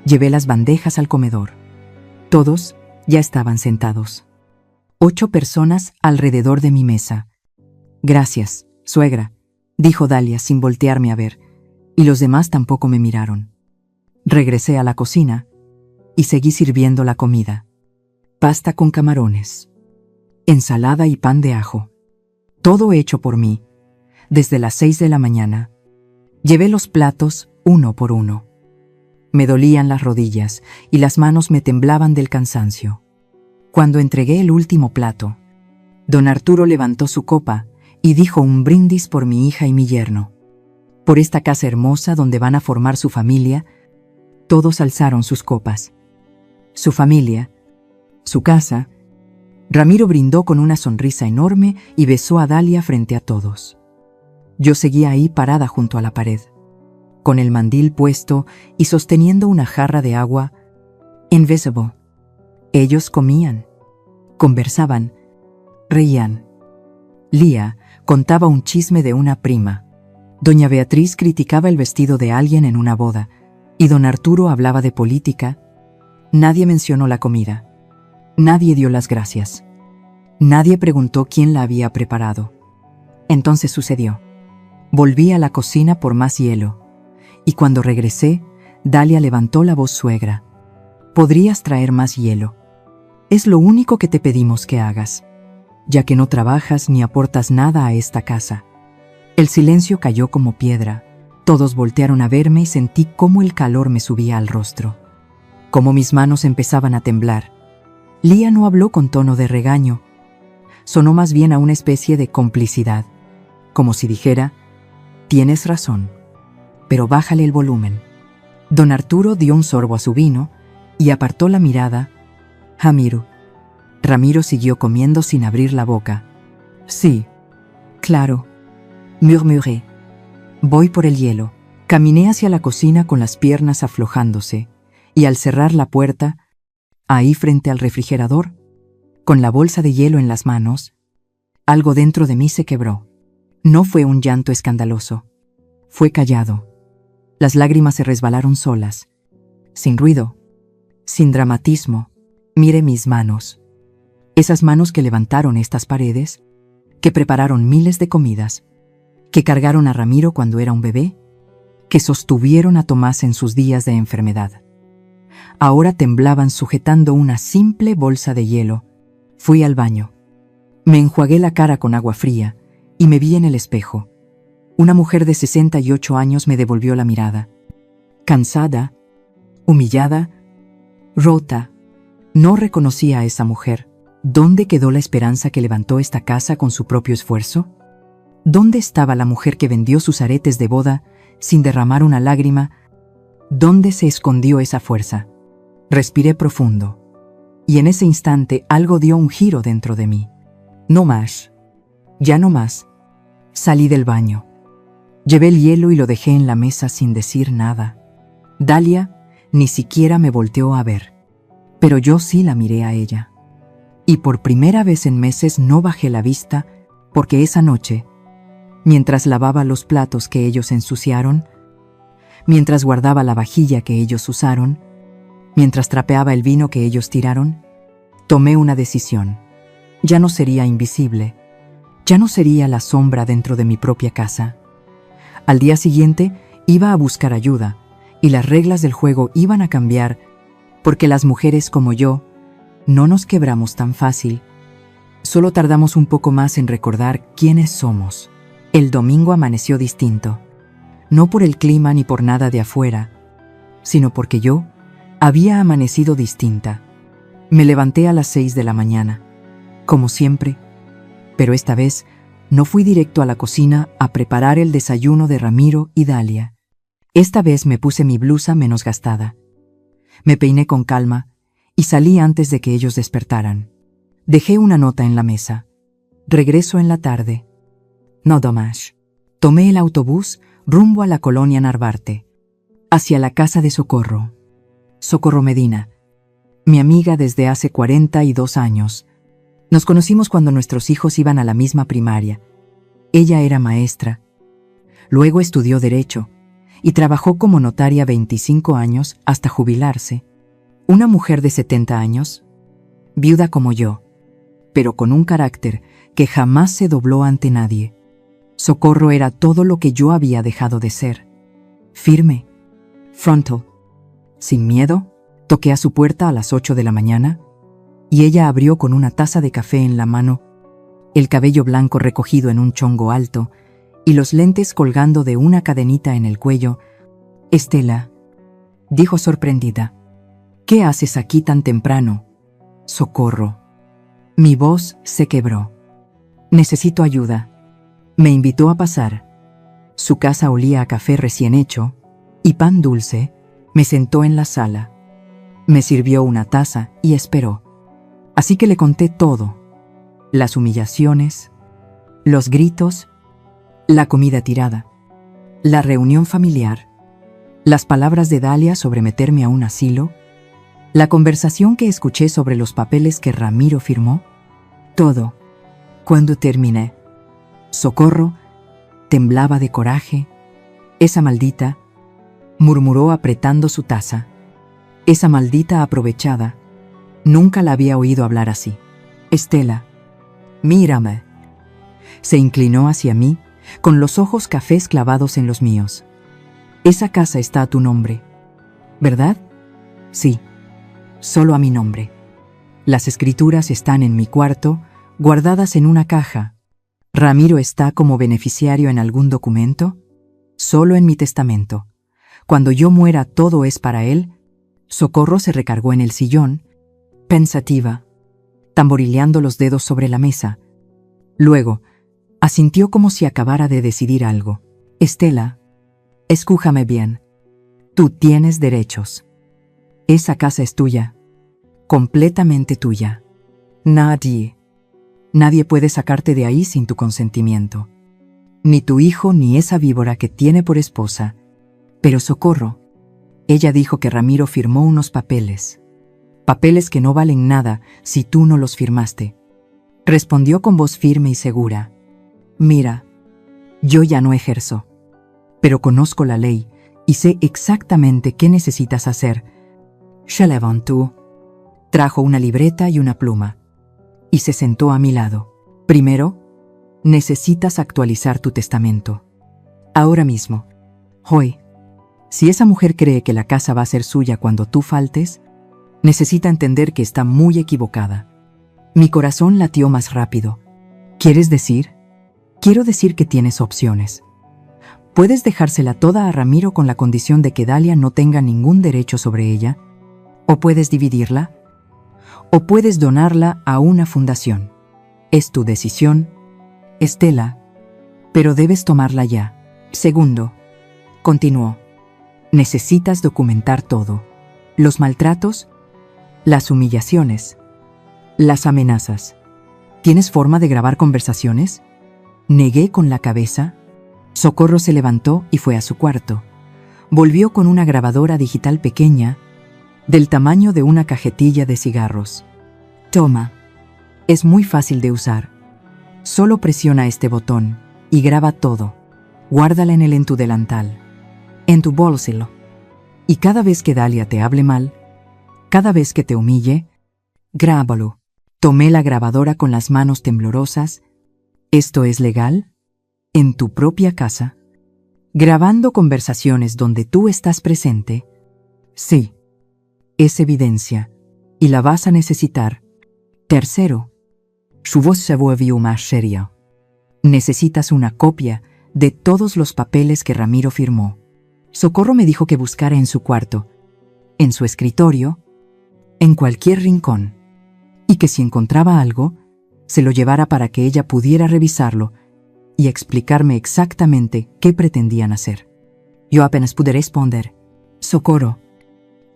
Llevé las bandejas al comedor. Todos ya estaban sentados. 8 personas alrededor de mi mesa. «Gracias, suegra», dijo Dalia sin voltearme a ver, y los demás tampoco me miraron. Regresé a la cocina y seguí sirviendo la comida. Pasta con camarones, ensalada y pan de ajo. Todo hecho por mí, desde las 6 de la mañana. Llevé los platos uno por uno. Me dolían las rodillas y las manos me temblaban del cansancio. Cuando entregué el último plato, don Arturo levantó su copa y dijo un brindis por mi hija y mi yerno. Por esta casa hermosa donde van a formar su familia. Todos alzaron sus copas. Su familia, su casa. Ramiro brindó con una sonrisa enorme y besó a Dalia frente a todos. Yo seguía ahí parada junto a la pared, con el mandil puesto y sosteniendo una jarra de agua. Invisible. Ellos comían, conversaban, reían. Lía contaba un chisme de una prima. Doña Beatriz criticaba el vestido de alguien en una boda, y don Arturo hablaba de política. Nadie mencionó la comida. Nadie dio las gracias. Nadie preguntó quién la había preparado. Entonces sucedió. Volví a la cocina por más hielo, y cuando regresé, Dalia levantó la voz: «Suegra, ¿podrías traer más hielo? Es lo único que te pedimos que hagas, ya que no trabajas ni aportas nada a esta casa». El silencio cayó como piedra. Todos voltearon a verme y sentí cómo el calor me subía al rostro, cómo mis manos empezaban a temblar. Lía no habló con tono de regaño. Sonó más bien a una especie de complicidad, como si dijera: «Tienes razón, pero bájale el volumen». Don Arturo dio un sorbo a su vino y apartó la mirada. Ramiro siguió comiendo sin abrir la boca. «Sí, claro», murmuré. «Voy por el hielo». Caminé hacia la cocina con las piernas aflojándose, y al cerrar la puerta, ahí frente al refrigerador, con la bolsa de hielo en las manos, algo dentro de mí se quebró. No fue un llanto escandaloso. fue callado. Las lágrimas se resbalaron solas, sin ruido, sin dramatismo. Miré mis manos. Esas manos que levantaron estas paredes, que prepararon miles de comidas, que cargaron a Ramiro cuando era un bebé, que sostuvieron a Tomás en sus días de enfermedad. Ahora temblaban sujetando una simple bolsa de hielo. Fui al baño. Me enjuagué la cara con agua fría y me vi en el espejo. Una mujer de 68 años me devolvió la mirada. Cansada, humillada, rota. No reconocía a esa mujer. ¿Dónde quedó la esperanza que levantó esta casa con su propio esfuerzo? ¿Dónde estaba la mujer que vendió sus aretes de boda sin derramar una lágrima? ¿Dónde se escondió esa fuerza? Respiré profundo, y en ese instante algo dio un giro dentro de mí. No más. Ya no más. Salí del baño. Llevé el hielo y lo dejé en la mesa sin decir nada. Dalia ni siquiera me volteó a ver, pero yo sí la miré a ella. Y por primera vez en meses no bajé la vista, porque esa noche, mientras lavaba los platos que ellos ensuciaron, mientras guardaba la vajilla que ellos usaron, mientras trapeaba el vino que ellos tiraron, tomé una decisión. Ya no sería invisible, ya no sería la sombra dentro de mi propia casa. Al día siguiente iba a buscar ayuda, y las reglas del juego iban a cambiar, porque las mujeres como yo no nos quebramos tan fácil. Solo tardamos un poco más en recordar quiénes somos. El domingo amaneció distinto, no por el clima ni por nada de afuera, sino porque yo había amanecido distinta. Me levanté a las 6 de la mañana, como siempre, pero esta vez no fui directo a la cocina a preparar el desayuno de Ramiro y Dalia. Esta vez me puse mi blusa menos gastada. Me peiné con calma y salí antes de que ellos despertaran. Dejé una nota en la mesa. Regreso en la tarde. No más. Tomé el autobús rumbo a la colonia Narvarte, hacia la casa de Socorro. Socorro Medina, mi amiga desde hace 42 años. Nos conocimos cuando nuestros hijos iban a la misma primaria. Ella era maestra. Luego estudió Derecho y trabajó como notaria 25 años hasta jubilarse. Una mujer de 70 años, viuda como yo, pero con un carácter que jamás se dobló ante nadie. Socorro era todo lo que yo había dejado de ser. Firme, frontal, sin miedo. Toqué a su puerta a las 8 de la mañana y ella abrió con una taza de café en la mano, el cabello blanco recogido en un chongo alto y los lentes colgando de una cadenita en el cuello. «Estela», dijo sorprendida, «¿qué haces aquí tan temprano?» «Socorro». Mi voz se quebró. «Necesito ayuda». Me invitó a pasar. Su casa olía a café recién hecho y pan dulce. Me sentó en la sala. Me sirvió una taza y esperó. Así que le conté todo. Las humillaciones, los gritos, la comida tirada, la reunión familiar, las palabras de Dalia sobre meterme a un asilo, la conversación que escuché sobre los papeles que Ramiro firmó. Todo. Cuando terminé, Socorro temblaba de coraje. «Esa maldita», murmuró apretando su taza. «Esa maldita aprovechada». Nunca la había oído hablar así. «Estela, mírame». Se inclinó hacia mí, con los ojos cafés clavados en los míos. «Esa casa está a tu nombre, ¿verdad?» «Sí, solo a mi nombre. Las escrituras están en mi cuarto, guardadas en una caja. ¿Ramiro está como beneficiario en algún documento?» «Solo en mi testamento. Cuando yo muera todo es para él». Socorro se recargó en el sillón, pensativa, tamborileando los dedos sobre la mesa. Luego, asintió como si acabara de decidir algo. «Estela, escúchame bien. Tú tienes derechos. Esa casa es tuya, completamente tuya. Nadie puede sacarte de ahí sin tu consentimiento. Ni tu hijo ni esa víbora que tiene por esposa. Pero Socorro». Ella dijo que Ramiro firmó unos papeles. «Papeles que no valen nada si tú no los firmaste». Respondió con voz firme y segura. «Mira, yo ya no ejerzo. pero conozco la ley y sé exactamente qué necesitas hacer. Se levantó, trajo una libreta y una pluma, y se sentó a mi lado. Primero, necesitas actualizar tu testamento. Ahora mismo. Hoy. Si esa mujer cree que la casa va a ser suya cuando tú faltes, necesita entender que está muy equivocada. Mi corazón latió más rápido. ¿Quieres decir? Quiero decir que tienes opciones. Puedes dejársela toda a Ramiro con la condición de que Dalia no tenga ningún derecho sobre ella, o puedes dividirla, o puedes donarla a una fundación. Es tu decisión, Estela, pero debes tomarla ya. Segundo, continuó, necesitas documentar todo. Los maltratos, las humillaciones, las amenazas. ¿Tienes forma de grabar conversaciones? Negué con la cabeza. Socorro se levantó y fue a su cuarto. Volvió con una grabadora digital pequeña, del tamaño de una cajetilla de cigarros. Toma. Es muy fácil de usar. Solo presiona este botón y graba todo. Guárdala en tu delantal, en tu bolsillo. Y cada vez que Dalia te hable mal, cada vez que te humille, grábalo. Tomé la grabadora con las manos temblorosas. ¿Esto es legal? ¿En tu propia casa? ¿Grabando conversaciones donde tú estás presente? Sí. Es evidencia, y la vas a necesitar. Tercero, su voz se volvió más seria. Necesitas una copia de todos los papeles que Ramiro firmó. Socorro me dijo que buscara en su cuarto, en su escritorio, en cualquier rincón, y que si encontraba algo, se lo llevara para que ella pudiera revisarlo y explicarme exactamente qué pretendían hacer. Yo apenas pude responder. Socorro,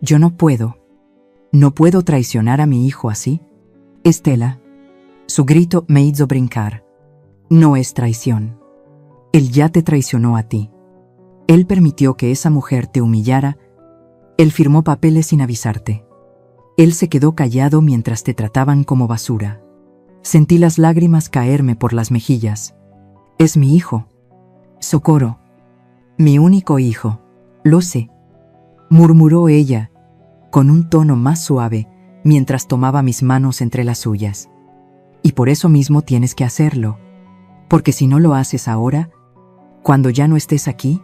yo no puedo traicionar a mi hijo así. Estela, su grito me hizo brincar. No es traición. Él ya te traicionó a ti. Él permitió que esa mujer te humillara. Él firmó papeles sin avisarte. Él se quedó callado mientras te trataban como basura. Sentí las lágrimas caerme por las mejillas. Es mi hijo. Socorro. Mi único hijo. Lo sé. Murmuró ella, con un tono más suave, mientras tomaba mis manos entre las suyas. Y por eso mismo tienes que hacerlo. Porque si no lo haces ahora, cuando ya no estés aquí,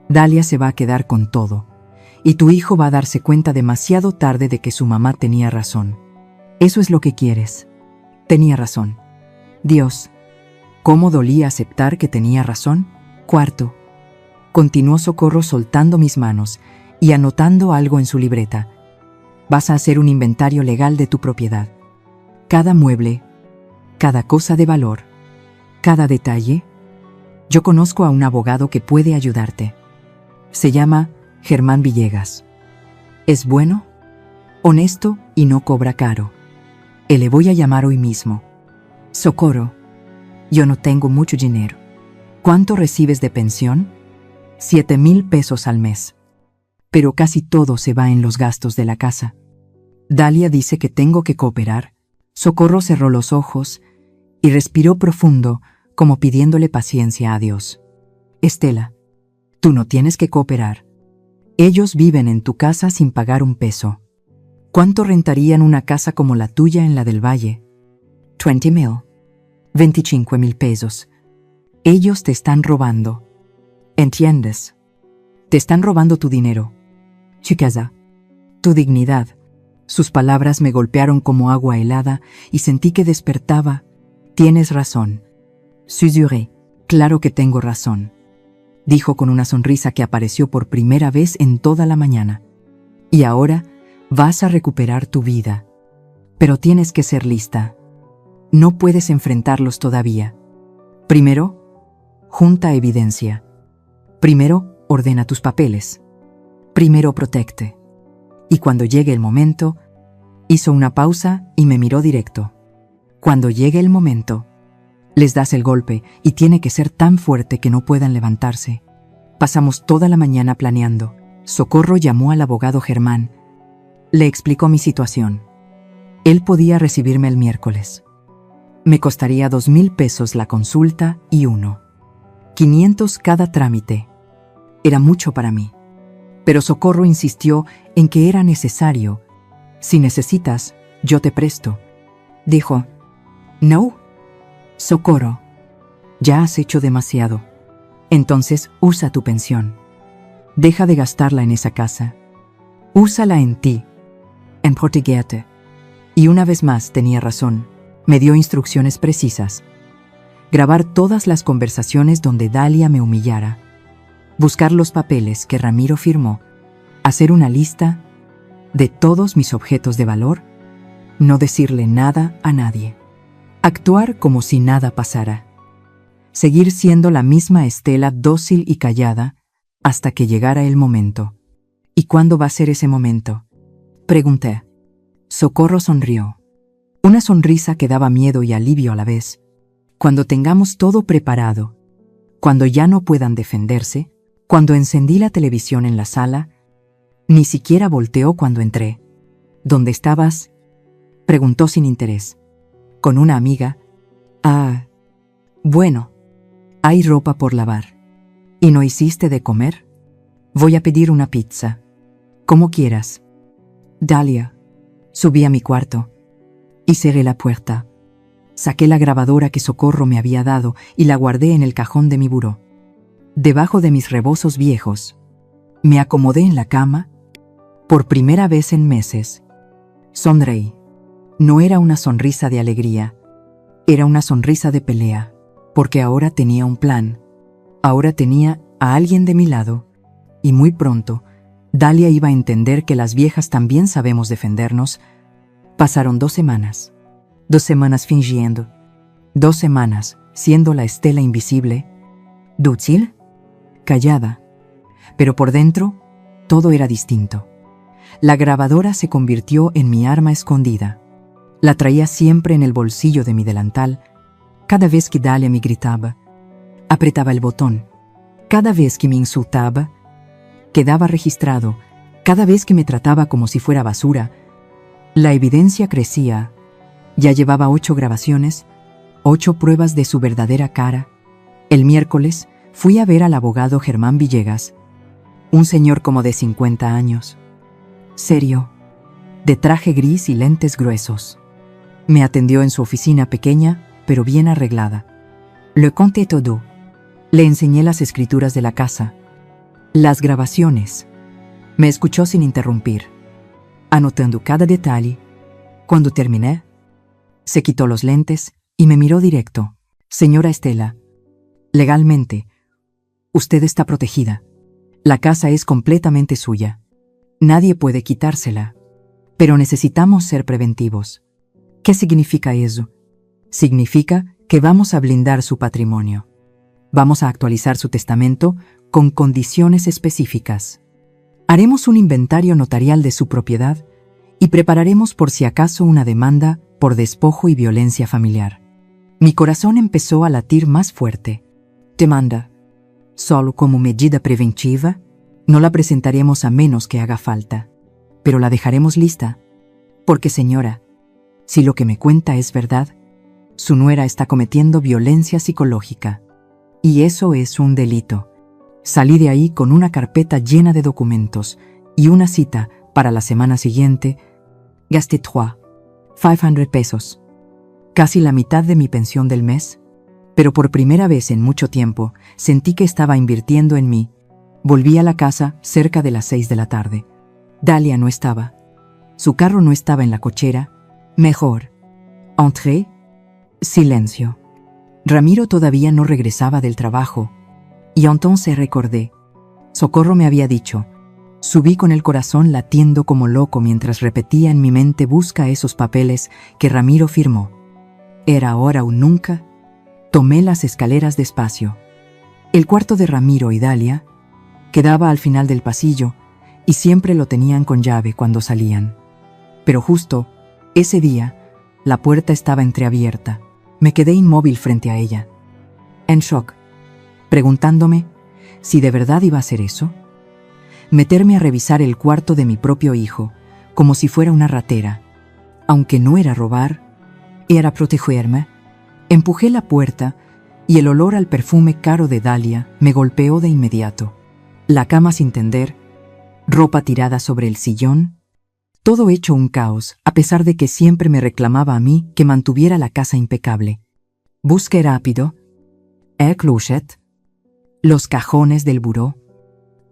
Dalia se va a quedar con todo. Y tu hijo va a darse cuenta demasiado tarde de que su mamá tenía razón. Eso es lo que quieres. Tenía razón. Dios, ¿cómo dolía aceptar que tenía razón? Cuarto. Continuó Socorro soltando mis manos y anotando algo en su libreta. Vas a hacer un inventario legal de tu propiedad. Cada mueble, cada cosa de valor, cada detalle. Yo conozco a un abogado que puede ayudarte. Se llama Germán Villegas. Es bueno, honesto y no cobra caro. Le voy a llamar hoy mismo. Socorro, yo no tengo mucho dinero. ¿Cuánto recibes de pensión? 7,000 pesos al mes. Pero casi todo se va en los gastos de la casa. Dalia dice que tengo que cooperar. Socorro cerró los ojos y respiró profundo, como pidiéndole paciencia a Dios. Estela, tú no tienes que cooperar. Ellos viven en tu casa sin pagar un peso. ¿Cuánto rentarían una casa como la tuya en la del Valle? 20,000. 25,000 pesos. Ellos te están robando. ¿Entiendes? Te están robando tu dinero. Tu casa. Tu dignidad. Sus palabras me golpearon como agua helada y sentí que despertaba. Tienes razón. Susurré. Claro que tengo razón. Dijo con una sonrisa que apareció por primera vez en toda la mañana. Y ahora vas a recuperar tu vida. Pero tienes que ser lista. No puedes enfrentarlos todavía. Primero, junta evidencia. Primero, ordena tus papeles. Primero, protecte. Y cuando llegue el momento, hizo una pausa y me miró directo. Cuando llegue el momento, les das el golpe y tiene que ser tan fuerte que no puedan levantarse. Pasamos toda la mañana planeando. Socorro llamó al abogado Germán. Le explicó mi situación. Él podía recibirme el miércoles. Me costaría 2,000 pesos la consulta y 500 cada trámite. Era mucho para mí. Pero Socorro insistió en que era necesario. Si necesitas, yo te presto. Dijo, no, Socorro, ya has hecho demasiado. Entonces usa tu pensión. Deja de gastarla en esa casa. Úsala en ti, en protegerte. Y una vez más tenía razón. Me dio instrucciones precisas. Grabar todas las conversaciones donde Dalia me humillara. Buscar los papeles que Ramiro firmó. Hacer una lista de todos mis objetos de valor. No decirle nada a nadie. Actuar como si nada pasara. Seguir siendo la misma Estela dócil y callada hasta que llegara el momento. ¿Y cuándo va a ser ese momento?, pregunté. Socorro sonrió. Una sonrisa que daba miedo y alivio a la vez. Cuando tengamos todo preparado, cuando ya no puedan defenderse, cuando encendí la televisión en la sala, ni siquiera volteó cuando entré. ¿Dónde estabas?, preguntó sin interés. Con una amiga. Ah, bueno, hay ropa por lavar. ¿Y no hiciste de comer? Voy a pedir una pizza. Como quieras. Dalia. Subí a mi cuarto y cerré la puerta. Saqué la grabadora que Socorro me había dado y la guardé en el cajón de mi buró. Debajo de mis rebozos viejos, me acomodé en la cama. Por primera vez en meses, sonreí. No era una sonrisa de alegría, era una sonrisa de pelea, porque ahora tenía un plan. Ahora tenía a alguien de mi lado, y muy pronto, Dalia iba a entender que las viejas también sabemos defendernos. Pasaron 2 semanas. 2 semanas fingiendo. 2 semanas siendo la Estela invisible. Dúcil, callada. Pero por dentro, todo era distinto. La grabadora se convirtió en mi arma escondida. La traía siempre en el bolsillo de mi delantal. Cada vez que Dalia me gritaba, apretaba el botón. Cada vez que me insultaba, quedaba registrado. Cada vez que me trataba como si fuera basura, la evidencia crecía. Ya llevaba 8 grabaciones, 8 pruebas de su verdadera cara. El miércoles fui a ver al abogado Germán Villegas, un señor como de 50 años. Serio, de traje gris y lentes gruesos. Me atendió en su oficina pequeña, pero bien arreglada. Le conté todo. Le enseñé las escrituras de la casa, las grabaciones. Me escuchó sin interrumpir, anotando cada detalle. Cuando terminé, se quitó los lentes y me miró directo. Señora Estela, legalmente, usted está protegida. La casa es completamente suya. Nadie puede quitársela. Pero necesitamos ser preventivos. ¿Qué significa eso? Significa que vamos a blindar su patrimonio. Vamos a actualizar su testamento con condiciones específicas. Haremos un inventario notarial de su propiedad y prepararemos por si acaso una demanda por despojo y violencia familiar. Mi corazón empezó a latir más fuerte. Demanda. Solo como medida preventiva, no la presentaremos a menos que haga falta, pero la dejaremos lista. Porque, señora, si lo que me cuenta es verdad, su nuera está cometiendo violencia psicológica. Y eso es un delito. Salí de ahí con una carpeta llena de documentos y una cita para la semana siguiente. Gasté 500 pesos. Casi la mitad de mi pensión del mes. Pero por primera vez en mucho tiempo sentí que estaba invirtiendo en mí. Volví a la casa cerca de las 6 de la tarde. Dalia no estaba. Su carro no estaba en la cochera. Mejor. Entré. Silencio. Ramiro todavía no regresaba del trabajo. Y entonces recordé. Socorro me había dicho. Subí con el corazón latiendo como loco mientras repetía en mi mente: busca esos papeles que Ramiro firmó. Era ahora o nunca. Tomé las escaleras despacio. El cuarto de Ramiro y Dalia quedaba al final del pasillo y siempre lo tenían con llave cuando salían. Pero justo ese día, la puerta estaba entreabierta. Me quedé inmóvil frente a ella, en shock, preguntándome si de verdad iba a hacer eso. Meterme a revisar el cuarto de mi propio hijo, como si fuera una ratera. Aunque no era robar, era protegerme. Empujé la puerta y el olor al perfume caro de Dalia me golpeó de inmediato. La cama sin tender, ropa tirada sobre el sillón, todo hecho un caos, a pesar de que siempre me reclamaba a mí que mantuviera la casa impecable. Busqué rápido el closet, los cajones del buró.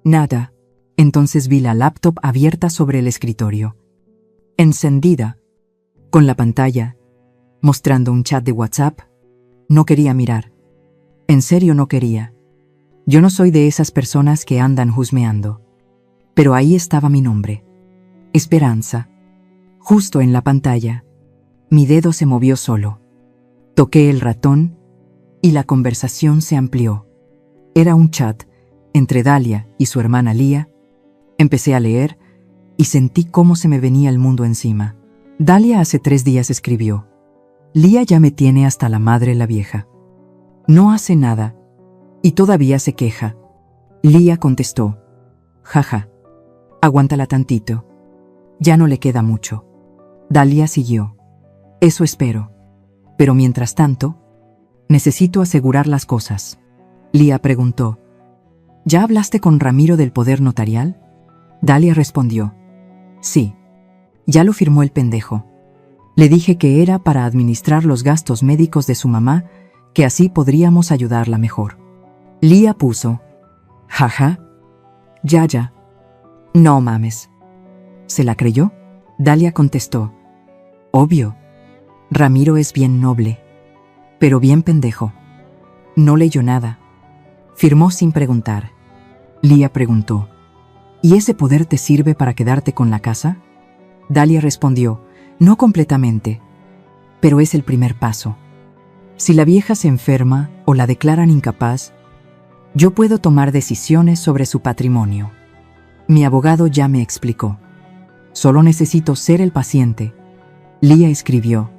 Nada. Entonces vi la laptop abierta sobre el escritorio, encendida, con la pantalla, mostrando un chat de WhatsApp. No quería mirar. En serio no quería. Yo no soy de esas personas que andan husmeando. Pero ahí estaba mi nombre. Esperanza. Justo en la pantalla. Mi dedo se movió solo. Toqué el ratón y la conversación se amplió. Era un chat entre Dalia y su hermana Lía. Empecé a leer y sentí cómo se me venía el mundo encima. Dalia hace 3 días escribió: Lía ya me tiene hasta la madre la vieja. No hace nada y todavía se queja. Lía contestó: jaja, aguántala tantito. Ya no le queda mucho. Dalia siguió: eso espero. Pero mientras tanto, necesito asegurar las cosas. Lía preguntó: ¿ya hablaste con Ramiro del poder notarial? Dalia respondió: sí, ya lo firmó el pendejo. Le dije que era para administrar los gastos médicos de su mamá, que así podríamos ayudarla mejor. Lía puso: jaja, ya. No mames. ¿Se la creyó? Dalia contestó: obvio. Ramiro es bien noble, pero bien pendejo. No leyó nada. Firmó sin preguntar. Lía preguntó: ¿y ese poder te sirve para quedarte con la casa? Dalia respondió: no completamente, pero es el primer paso. Si la vieja se enferma o la declaran incapaz, yo puedo tomar decisiones sobre su patrimonio. Mi abogado ya me explicó. Solo necesito ser el paciente. Lía escribió: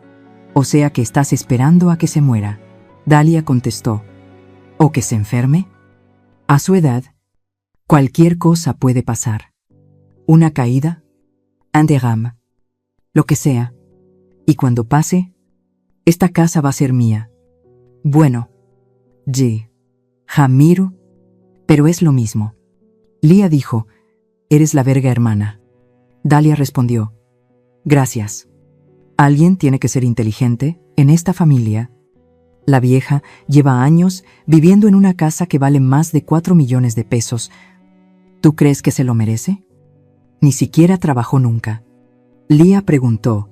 o sea que estás esperando a que se muera. Dalia contestó: ¿o que se enferme? A su edad, cualquier cosa puede pasar. Una caída, un derrame, lo que sea. Y cuando pase, esta casa va a ser mía. Bueno, Ramiro, pero es lo mismo. Lía dijo: eres la verga, hermana. Dalia respondió: gracias. Alguien tiene que ser inteligente en esta familia. La vieja lleva años viviendo en una casa que vale más de 4 millones de pesos. ¿Tú crees que se lo merece? Ni siquiera trabajó nunca. Lía preguntó: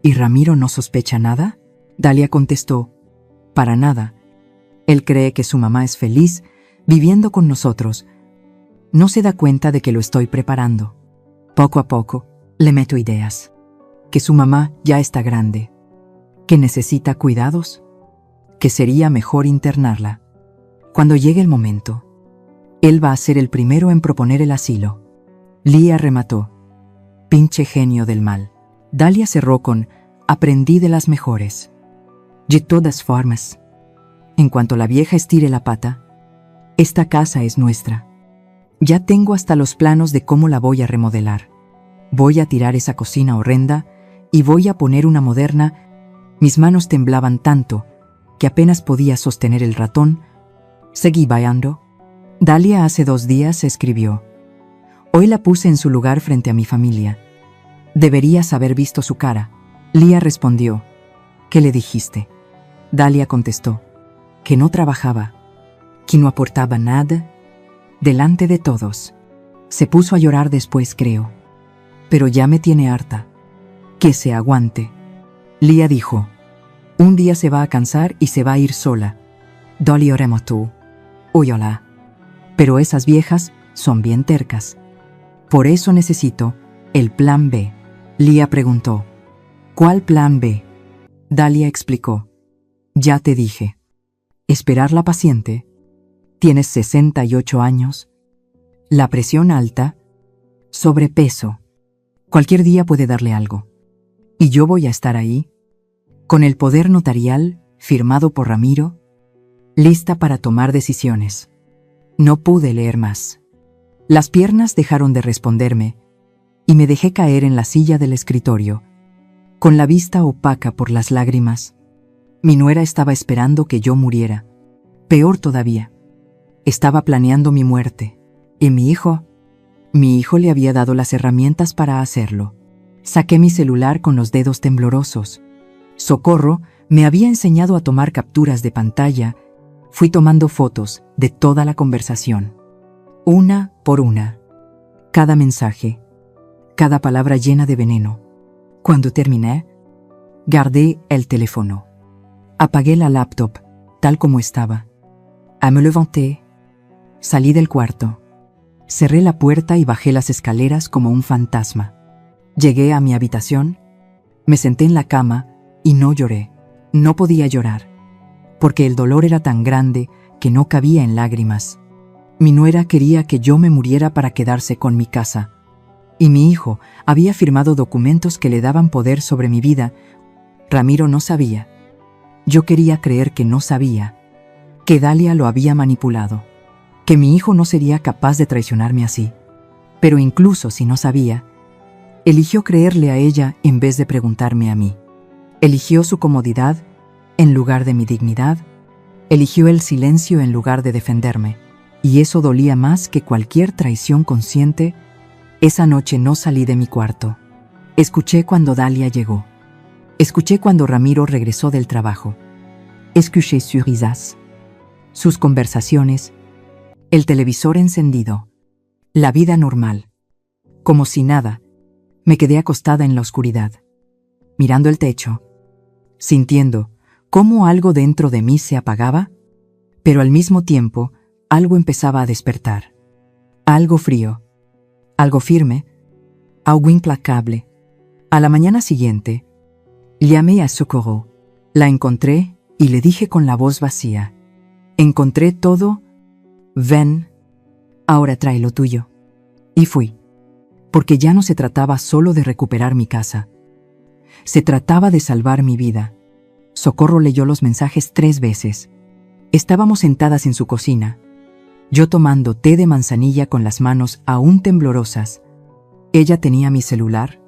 ¿y Ramiro no sospecha nada? Dalia contestó: para nada. Él cree que su mamá es feliz viviendo con nosotros. No se da cuenta de que lo estoy preparando. Poco a poco, le meto ideas. Que su mamá ya está grande. Que necesita cuidados. Que sería mejor internarla. Cuando llegue el momento, él va a ser el primero en proponer el asilo. Lía remató: pinche genio del mal. Dalia cerró con: aprendí de las mejores. De todas formas, en cuanto la vieja estire la pata, esta casa es nuestra. Ya tengo hasta los planos de cómo la voy a remodelar. Voy a tirar esa cocina horrenda y voy a poner una moderna. Mis manos temblaban tanto que apenas podía sostener el ratón. Seguí bailando. Dalia hace 2 días escribió: hoy la puse en su lugar frente a mi familia. Deberías haber visto su cara. Lía respondió: ¿qué le dijiste? Dalia contestó: que no trabajaba, que no aportaba nada, delante de todos. Se puso a llorar después, creo. Pero ya me tiene harta. Que se aguante. Lía dijo: un día se va a cansar y se va a ir sola. Doloremos tú. Óyola. Pero esas viejas son bien tercas. Por eso necesito el plan B. Lía preguntó: ¿cuál plan B? Dalia explicó: ya te dije. Esperar la paciente. Tienes 68 años. La presión alta. Sobrepeso. Cualquier día puede darle algo. Y yo voy a estar ahí, con el poder notarial firmado por Ramiro, lista para tomar decisiones. No pude leer más. Las piernas dejaron de responderme y me dejé caer en la silla del escritorio, con la vista opaca por las lágrimas. Mi nuera estaba esperando que yo muriera. Peor todavía, estaba planeando mi muerte. ¿Y mi hijo? Mi hijo le había dado las herramientas para hacerlo. Saqué mi celular con los dedos temblorosos. Socorro me había enseñado a tomar capturas de pantalla. Fui tomando fotos de toda la conversación. Una por una. Cada mensaje. Cada palabra llena de veneno. Cuando terminé, guardé el teléfono. Apagué la laptop, tal como estaba. Me levanté. Salí del cuarto. Cerré la puerta y bajé las escaleras como un fantasma. Llegué a mi habitación, me senté en la cama y no lloré. No podía llorar, porque el dolor era tan grande que no cabía en lágrimas. Mi nuera quería que yo me muriera para quedarse con mi casa. Y mi hijo había firmado documentos que le daban poder sobre mi vida. Ramiro no sabía. Yo quería creer que no sabía, que Dalia lo había manipulado, que mi hijo no sería capaz de traicionarme así. Pero incluso si no sabía, eligió creerle a ella en vez de preguntarme a mí. Eligió su comodidad en lugar de mi dignidad. Eligió el silencio en lugar de defenderme. Y eso dolía más que cualquier traición consciente. Esa noche no salí de mi cuarto. Escuché cuando Dalia llegó. Escuché cuando Ramiro regresó del trabajo. Escuché sus risas, sus conversaciones, el televisor encendido, la vida normal. Como si nada, me quedé acostada en la oscuridad, mirando el techo, sintiendo cómo algo dentro de mí se apagaba, pero al mismo tiempo algo empezaba a despertar. Algo frío, algo firme, algo implacable. A la mañana siguiente, llamé a Socorro. La encontré y le dije con la voz vacía: encontré todo, ven, ahora trae lo tuyo. Y fui, porque ya no se trataba solo de recuperar mi casa. Se trataba de salvar mi vida. Socorro leyó los mensajes 3 veces. Estábamos sentadas en su cocina, yo tomando té de manzanilla con las manos aún temblorosas. Ella tenía mi celular,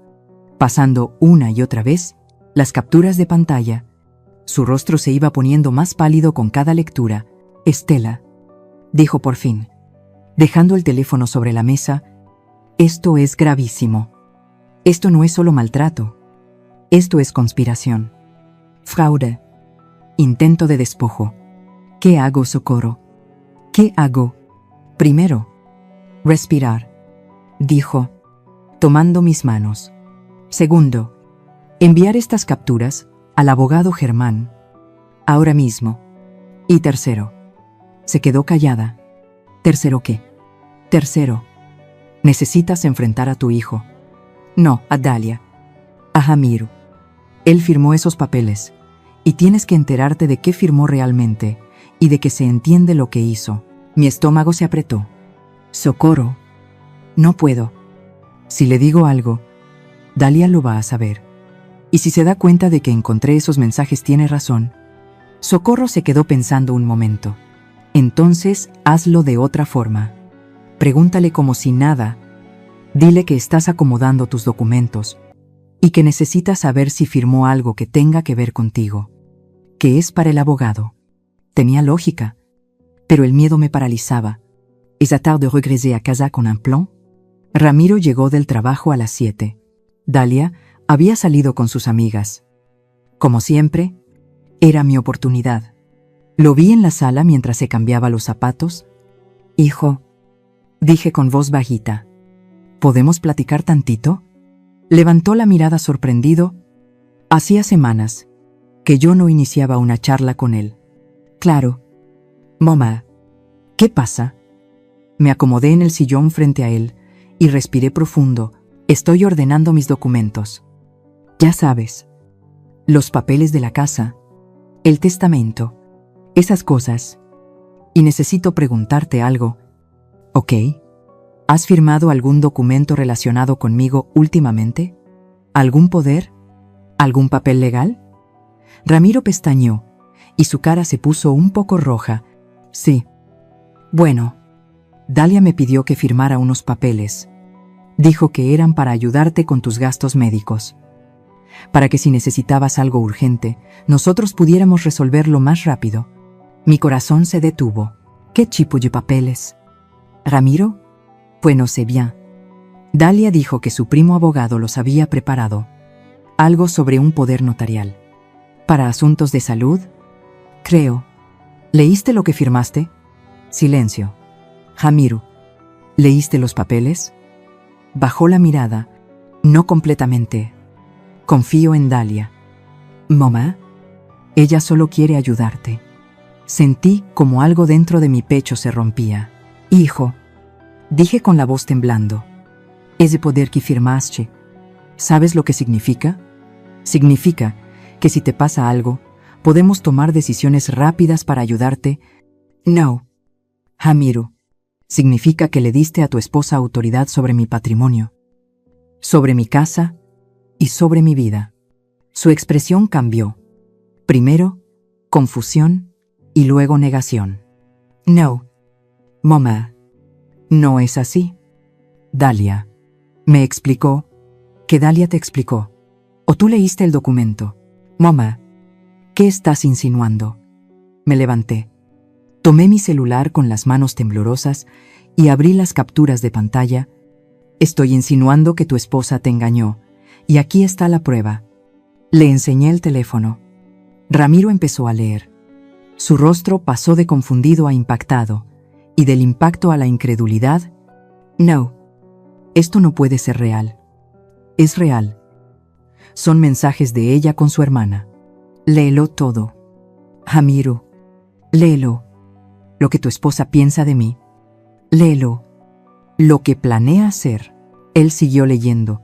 pasando una y otra vez las capturas de pantalla. Su rostro se iba poniendo más pálido con cada lectura. Estela, dijo por fin, dejando el teléfono sobre la mesa, esto es gravísimo. Esto no es solo maltrato. Esto es conspiración. Fraude. Intento de despojo. ¿Qué hago, Socorro? ¿Qué hago? Primero, respirar, dijo, tomando mis manos. Segundo, enviar estas capturas al abogado Germán, ahora mismo. Y tercero, se quedó callada. ¿Tercero qué? Tercero, necesitas enfrentar a tu hijo. No, a Dalia. A Ramiro. Él firmó esos papeles, y tienes que enterarte de qué firmó realmente, y de que se entiende lo que hizo. Mi estómago se apretó. Socorro. No puedo. Si le digo algo, Dalia lo va a saber. Y si se da cuenta de que encontré esos mensajes, tiene razón. Socorro se quedó pensando un momento. Entonces, hazlo de otra forma. Pregúntale como si nada. Dile que estás acomodando tus documentos y que necesitas saber si firmó algo que tenga que ver contigo, que es para el abogado. Tenía lógica, pero el miedo me paralizaba. Esa tarde regresé a casa con un plan. Ramiro llegó del trabajo a las 7. Dalia había salido con sus amigas. Como siempre, era mi oportunidad. Lo vi en la sala mientras se cambiaba los zapatos. Hijo, dije con voz bajita, ¿podemos platicar tantito? Levantó la mirada sorprendido. Hacía semanas que yo no iniciaba una charla con él. Claro. Mamá, ¿qué pasa? Me acomodé en el sillón frente a él y respiré profundo. Estoy ordenando mis documentos. Ya sabes, los papeles de la casa, el testamento, esas cosas. Y necesito preguntarte algo. ¿Ok? ¿Has firmado algún documento relacionado conmigo últimamente? ¿Algún poder? ¿Algún papel legal? Ramiro pestañeó y su cara se puso un poco roja. Sí. Bueno, Dalia me pidió que firmara unos papeles. Dijo que eran para ayudarte con tus gastos médicos. Para que si necesitabas algo urgente, nosotros pudiéramos resolverlo más rápido. Mi corazón se detuvo. ¿Qué tipo de papeles? Ramiro, Pues no sé bien. Dalia dijo que su primo abogado los había preparado. Algo sobre un poder notarial. ¿Para asuntos de salud? Creo. ¿Leíste lo que firmaste? Silencio. Jamiru, ¿leíste los papeles? Bajó la mirada. No completamente. Confío en Dalia. Mamá, ella solo quiere ayudarte. Sentí como algo dentro de mi pecho se rompía. Hijo, dije con la voz temblando. Ese poder que firmaste, ¿sabes lo que significa? Significa que si te pasa algo, podemos tomar decisiones rápidas para ayudarte. No. Jamiru, significa que le diste a tu esposa autoridad sobre mi patrimonio, sobre mi casa y sobre mi vida. Su expresión cambió. Primero, confusión y luego negación. No. Mamá, no es así. Dalia me explicó. ¿Que Dalia te explicó? ¿O tú leíste el documento? Mamá, ¿qué estás insinuando? Me levanté. Tomé mi celular con las manos temblorosas y abrí las capturas de pantalla. Estoy insinuando que tu esposa te engañó, y aquí está la prueba. Le enseñé el teléfono. Ramiro empezó a leer. Su rostro pasó de confundido a impactado, y del impacto a la incredulidad. No, esto no puede ser real. Es real. Son mensajes de ella con su hermana. Léelo todo. Jamiru, léelo. Lo que tu esposa piensa de mí. Léelo. Lo que planea hacer. Él siguió leyendo,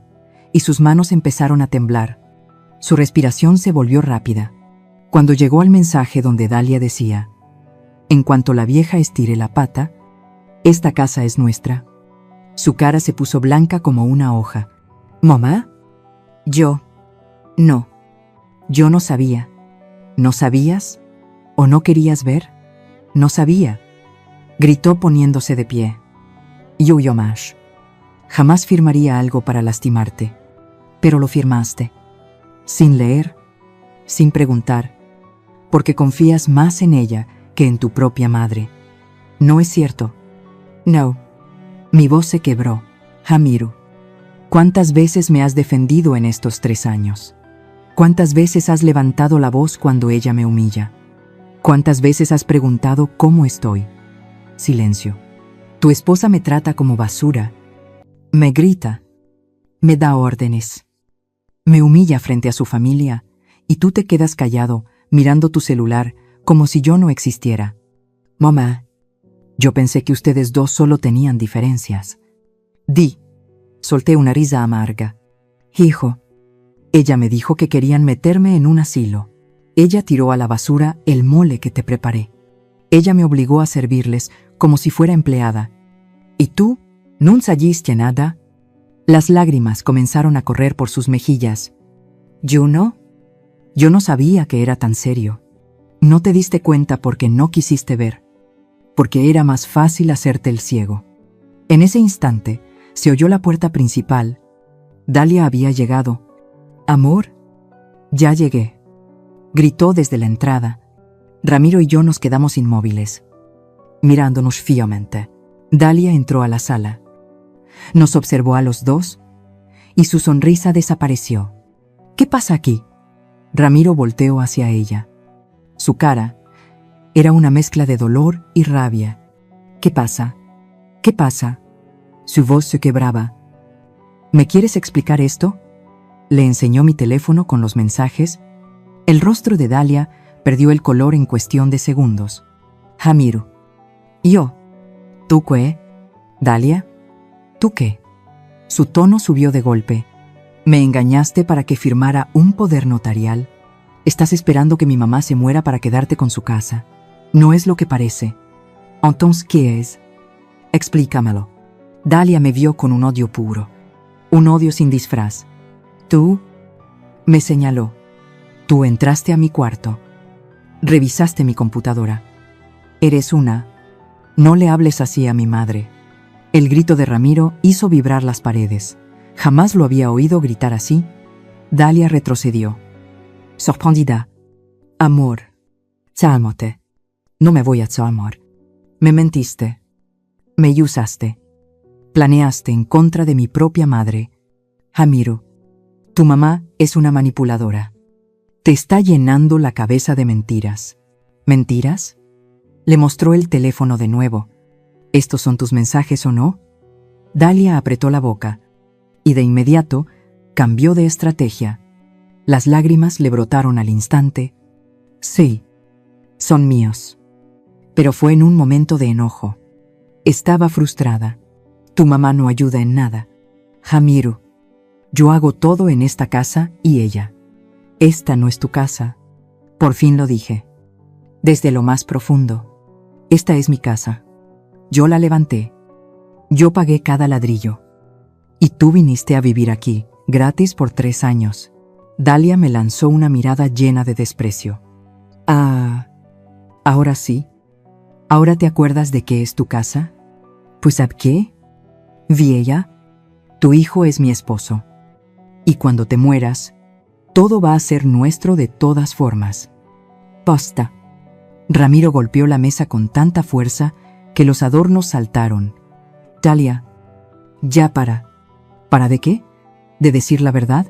y sus manos empezaron a temblar. Su respiración se volvió rápida. Cuando llegó al mensaje donde Dalia decía: en cuanto la vieja estire la pata, esta casa es nuestra. Su cara se puso blanca como una hoja. ¿Mamá? No. Yo no sabía. ¿No sabías? ¿O no querías ver? No sabía. Gritó poniéndose de pie. Yo más. Jamás firmaría algo para lastimarte. Pero lo firmaste. Sin leer, sin preguntar, porque confías más en ella que en tu propia madre. ¿No es cierto? No. Mi voz se quebró. Jamiru, ¿cuántas veces me has defendido en estos 3 años? ¿Cuántas veces has levantado la voz cuando ella me humilla? ¿Cuántas veces has preguntado cómo estoy? Silencio. Tu esposa me trata como basura. Me grita. Me da órdenes. Me humilla frente a su familia, y tú te quedas callado, mirando tu celular, como si yo no existiera. Mamá, yo pensé que ustedes dos solo tenían diferencias. Solté una risa amarga. Hijo, ella me dijo que querían meterme en un asilo. Ella tiró a la basura el mole que te preparé. Ella me obligó a servirles como si fuera empleada. ¿Y tú? ¿No sabiste nada? Las lágrimas comenzaron a correr por sus mejillas. ¿Yo no? Yo no sabía que era tan serio. No te diste cuenta porque no quisiste ver, porque era más fácil hacerte el ciego. En ese instante se oyó la puerta principal. Dalia había llegado. Amor, ya llegué, gritó desde la entrada. Ramiro y yo nos quedamos inmóviles, mirándonos fijamente. Dalia entró a la sala. Nos observó a los dos, y su sonrisa desapareció. ¿Qué pasa aquí? Ramiro volteó hacia ella. Su cara era una mezcla de dolor y rabia. ¿Qué pasa? ¿Qué pasa? Su voz se quebraba. ¿Me quieres explicar esto? Le enseñó mi teléfono con los mensajes. El rostro de Dalia perdió el color en cuestión de segundos. Jamiru. Yo. ¿Tú qué? Dalia. ¿Tú qué? Su tono subió de golpe. ¿Me engañaste para que firmara un poder notarial? Estás esperando que mi mamá se muera para quedarte con su casa. No es lo que parece. Entonces, ¿qué es? Explícamelo. Dalia me vio con un odio puro. Un odio sin disfraz. Tú, me señaló. Tú entraste a mi cuarto. Revisaste mi computadora. Eres una. No le hables así a mi madre. El grito de Ramiro hizo vibrar las paredes. Jamás lo había oído gritar así. Dalia retrocedió. Sorprendida. Amor. Cálmate. No me voy a amor. Me mentiste. Me usaste. Planeaste en contra de mi propia madre. Jamiro, tu mamá es una manipuladora. Te está llenando la cabeza de mentiras. ¿Mentiras? Le mostró el teléfono de nuevo. ¿Estos son tus mensajes o no? Dalia apretó la boca y de inmediato cambió de estrategia. Las lágrimas le brotaron al instante. Sí, son míos. Pero fue en un momento de enojo. Estaba frustrada. Tu mamá no ayuda en nada. Jamiro, yo hago todo en esta casa y ella. Esta no es tu casa. Por fin lo dije. Desde lo más profundo. Esta es mi casa. Yo la levanté. Yo pagué cada ladrillo. Y tú viniste a vivir aquí, gratis por 3 años. Dalia me lanzó una mirada llena de desprecio. Ah, ahora sí. ¿Ahora te acuerdas de que es tu casa? Pues ¿sabes qué? Vieja, tu hijo es mi esposo. Y cuando te mueras, todo va a ser nuestro de todas formas. Basta. Ramiro golpeó la mesa con tanta fuerza que los adornos saltaron. Dalia, ya para. ¿Para de qué? ¿De decir la verdad?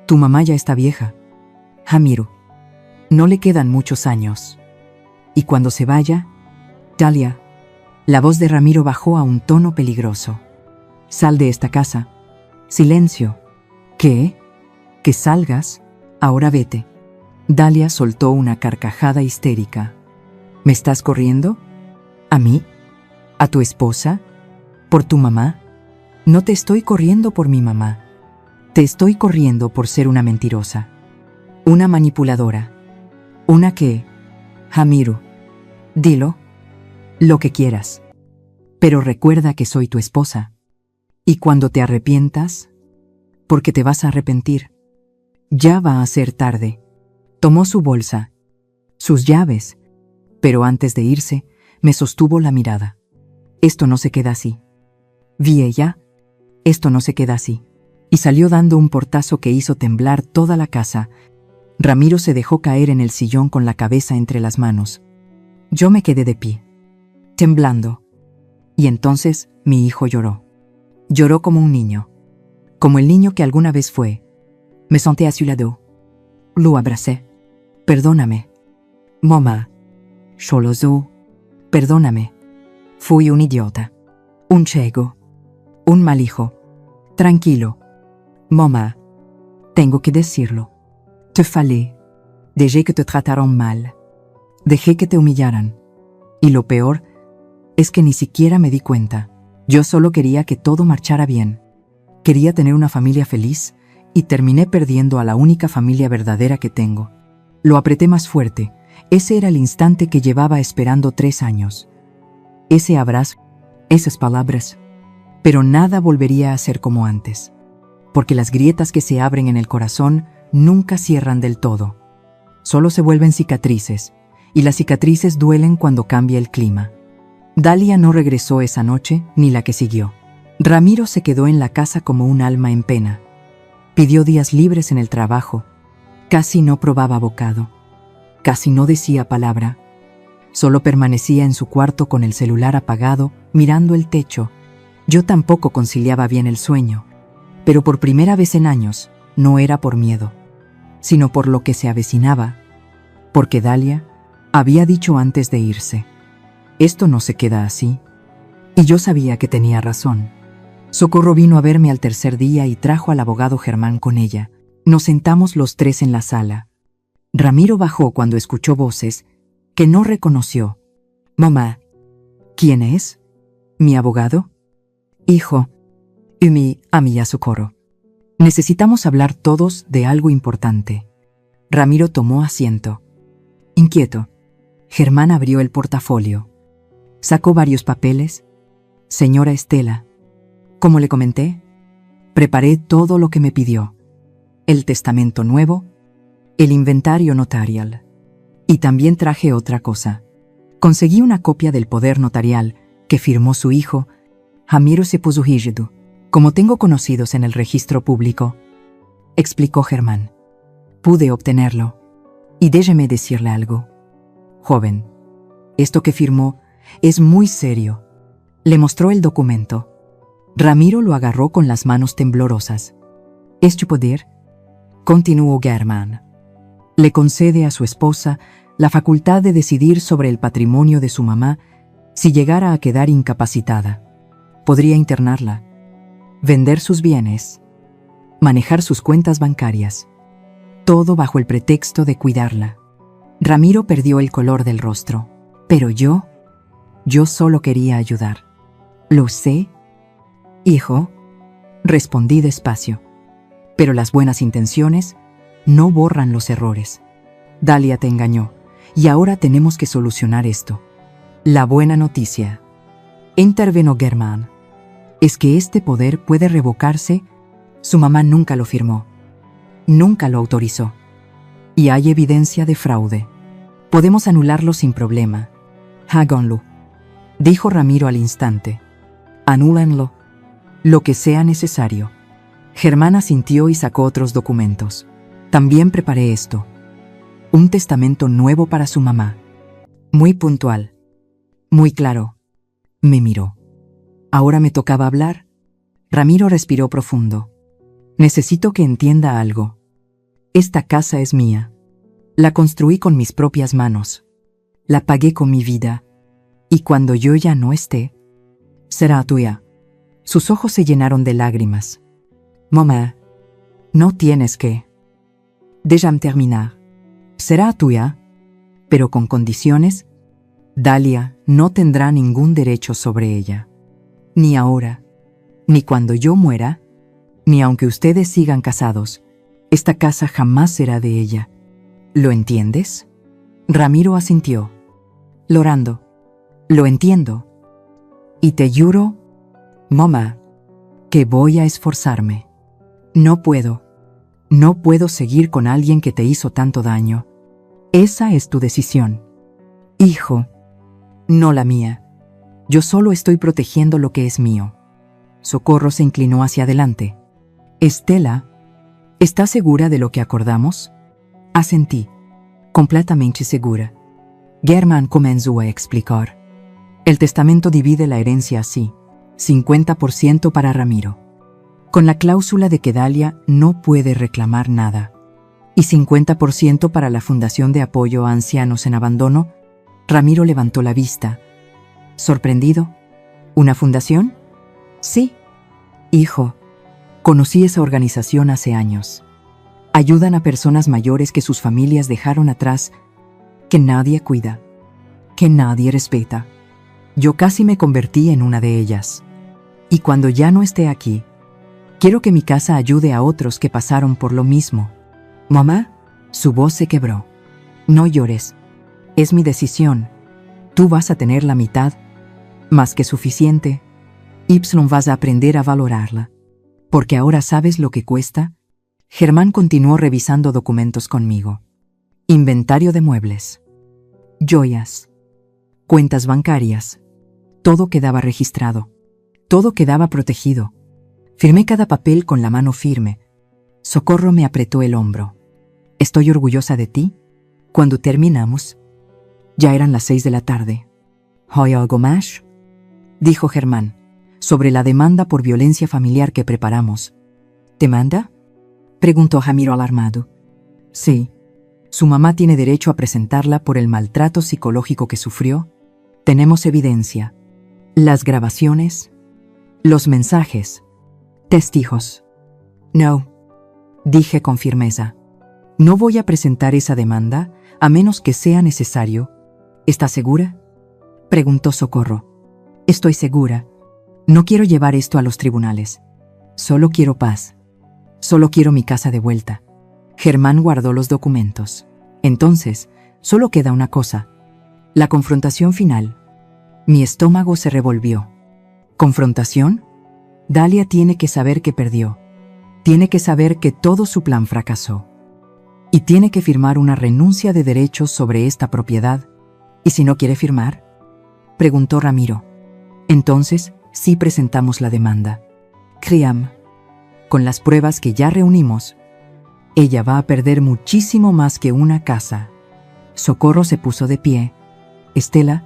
Tu mamá ya está vieja. Jamiro, no le quedan muchos años. Y cuando se vaya, Dalia, la voz de Ramiro bajó a un tono peligroso. Sal de esta casa. Silencio. ¿Qué? ¿Que salgas? Ahora vete. Dalia soltó una carcajada histérica. ¿Me estás corriendo? ¿A mí? ¿A tu esposa? ¿Por tu mamá? No te estoy corriendo por mi mamá. Te estoy corriendo por ser una mentirosa. Una manipuladora. Una que... Jamiro, dilo. Lo que quieras. Pero recuerda que soy tu esposa. Y cuando te arrepientas, porque te vas a arrepentir, ya va a ser tarde. Tomó su bolsa, sus llaves, pero antes de irse, me sostuvo la mirada. Esto no se queda así. Vi ella, esto no se queda así. Y salió dando un portazo que hizo temblar toda la casa. Ramiro se dejó caer en el sillón con la cabeza entre las manos. Yo me quedé de pie, temblando. Y entonces mi hijo lloró. Lloró como un niño, como el niño que alguna vez fue. Me senté a su lado. Lo abracé. Perdóname. Mamá. Yo lo so. Perdóname. Fui un idiota. Un ciego. Un mal hijo. Tranquilo. Mamá. Tengo que decirlo. Te fallé. Dejé que te trataran mal. Dejé que te humillaran. Y lo peor es que ni siquiera me di cuenta. Yo solo quería que todo marchara bien. Quería tener una familia feliz y terminé perdiendo a la única familia verdadera que tengo. Lo apreté más fuerte. Ese era el instante que llevaba esperando 3 años. Ese abrazo, esas palabras. Pero nada volvería a ser como antes. Porque las grietas que se abren en el corazón nunca cierran del todo. Solo se vuelven cicatrices, y las cicatrices duelen cuando cambia el clima. Dalia no regresó esa noche ni la que siguió. Ramiro se quedó en la casa como un alma en pena. Pidió días libres en el trabajo. Casi no probaba bocado. Casi no decía palabra. Solo permanecía en su cuarto con el celular apagado, mirando el techo. Yo tampoco conciliaba bien el sueño. Pero por primera vez en años, no era por miedo, sino por lo que se avecinaba. Porque Dalia había dicho antes de irse: esto no se queda así. Y yo sabía que tenía razón. Socorro vino a verme al tercer día y trajo al abogado Germán con ella. Nos sentamos los 3 en la sala. Ramiro bajó cuando escuchó voces que no reconoció. Mamá. ¿Quién es? ¿Mi abogado? Hijo. Y mi amiga Socorro. Necesitamos hablar todos de algo importante. Ramiro tomó asiento. Inquieto. Germán abrió el portafolio. Sacó varios papeles. Señora Estela, como le comenté, preparé todo lo que me pidió. El testamento nuevo, el inventario notarial. Y también traje otra cosa. Conseguí una copia del poder notarial que firmó su hijo, Jamiro Sepúlveda, como tengo conocidos en el registro público, explicó Germán. Pude obtenerlo. Y déjeme decirle algo. Joven, esto que firmó es muy serio. Le mostró el documento. Ramiro lo agarró con las manos temblorosas. «Es tu poder», continuó Germán. «Le concede a su esposa la facultad de decidir sobre el patrimonio de su mamá si llegara a quedar incapacitada. Podría internarla, vender sus bienes, manejar sus cuentas bancarias, todo bajo el pretexto de cuidarla». Ramiro perdió el color del rostro. «Pero yo solo quería ayudar». «Lo sé, hijo», respondí despacio. «Pero las buenas intenciones no borran los errores. Dalia te engañó, y ahora tenemos que solucionar esto». «La buena noticia», intervino Germán, «es que este poder puede revocarse. Su mamá nunca lo firmó, nunca lo autorizó. Y hay evidencia de fraude. Podemos anularlo sin problema». «Háganlo», dijo Ramiro al instante. «Anúlenlo, lo que sea necesario». Germán asintió y sacó otros documentos. «También preparé esto. Un testamento nuevo para su mamá. Muy puntual, muy claro». Me miró. Ahora me tocaba hablar. Ramiro respiró profundo. «Necesito que entienda algo. Esta casa es mía. La construí con mis propias manos. La pagué con mi vida. Y cuando yo ya no esté, será tuya». Sus ojos se llenaron de lágrimas. «Mamá, no tienes que. Déjame terminar. Será tuya, pero con condiciones. Dalia no tendrá ningún derecho sobre ella. Ni ahora, ni cuando yo muera, ni aunque ustedes sigan casados. Esta casa jamás será de ella. ¿Lo entiendes?» Ramiro asintió. «Llorando. Lo entiendo. Y te juro, mamá, que voy a esforzarme. No puedo seguir con alguien que te hizo tanto daño. Esa es tu decisión, hijo, no la mía. Yo solo estoy protegiendo lo que es mío». Socorro se inclinó hacia adelante. «Estela, ¿estás segura de lo que acordamos?» Asentí, completamente segura. Germán comenzó a explicar. «El testamento divide la herencia así: 50% para Ramiro, con la cláusula de que Dalia no puede reclamar nada, y 50% para la Fundación de Apoyo a Ancianos en Abandono». Ramiro levantó la vista, sorprendido. «¿Una fundación?» «Sí, hijo. Conocí esa organización hace años. Ayudan a personas mayores que sus familias dejaron atrás, que nadie cuida, que nadie respeta. Yo casi me convertí en una de ellas. Y cuando ya no esté aquí, quiero que mi casa ayude a otros que pasaron por lo mismo». «Mamá», su voz se quebró. «No llores. Es mi decisión. Tú vas a tener la mitad, más que suficiente. Y vas a aprender a valorarla. Porque ahora sabes lo que cuesta». Germán continuó revisando documentos conmigo. Inventario de muebles, joyas, cuentas bancarias. Todo quedaba registrado. Todo quedaba protegido. Firmé cada papel con la mano firme. Socorro me apretó el hombro. «Estoy orgullosa de ti». Cuando terminamos, ya eran las 6 de la tarde. «¿Hay algo más?», dijo Germán, «sobre la demanda por violencia familiar que preparamos». «¿Demanda?», preguntó Ramiro alarmado. «Sí. Su mamá tiene derecho a presentarla por el maltrato psicológico que sufrió. Tenemos evidencia. Las grabaciones, los mensajes, testigos». «No», dije con firmeza. «No voy a presentar esa demanda a menos que sea necesario». «¿Estás segura?», preguntó Socorro. «Estoy segura. No quiero llevar esto a los tribunales. Solo quiero paz. Solo quiero mi casa de vuelta». Germán guardó los documentos. «Entonces, solo queda una cosa: la confrontación final». Mi estómago se revolvió. ¿Confrontación? Dalia tiene que saber que perdió. Tiene que saber que todo su plan fracasó. Y tiene que firmar una renuncia de derechos sobre esta propiedad. ¿Y si no quiere firmar?, preguntó Ramiro. «Entonces, sí presentamos la demanda. Créame, con las pruebas que ya reunimos, ella va a perder muchísimo más que una casa». Socorro se puso de pie. «Estela,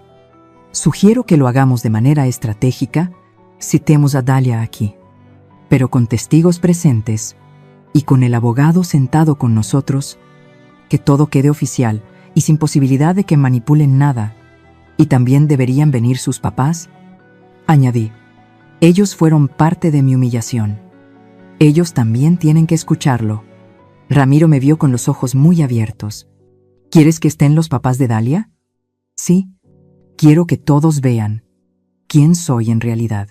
sugiero que lo hagamos de manera estratégica Citemos a Dalia aquí, pero con testigos presentes y con el abogado sentado con nosotros, que todo quede oficial y sin posibilidad de que manipulen nada. Y también deberían venir sus papás, añadí. Ellos fueron parte de mi humillación. Ellos también tienen que escucharlo. Ramiro me vio con los ojos muy abiertos. ¿Quieres que estén los papás de Dalia? Sí. Quiero que todos vean quién soy en realidad.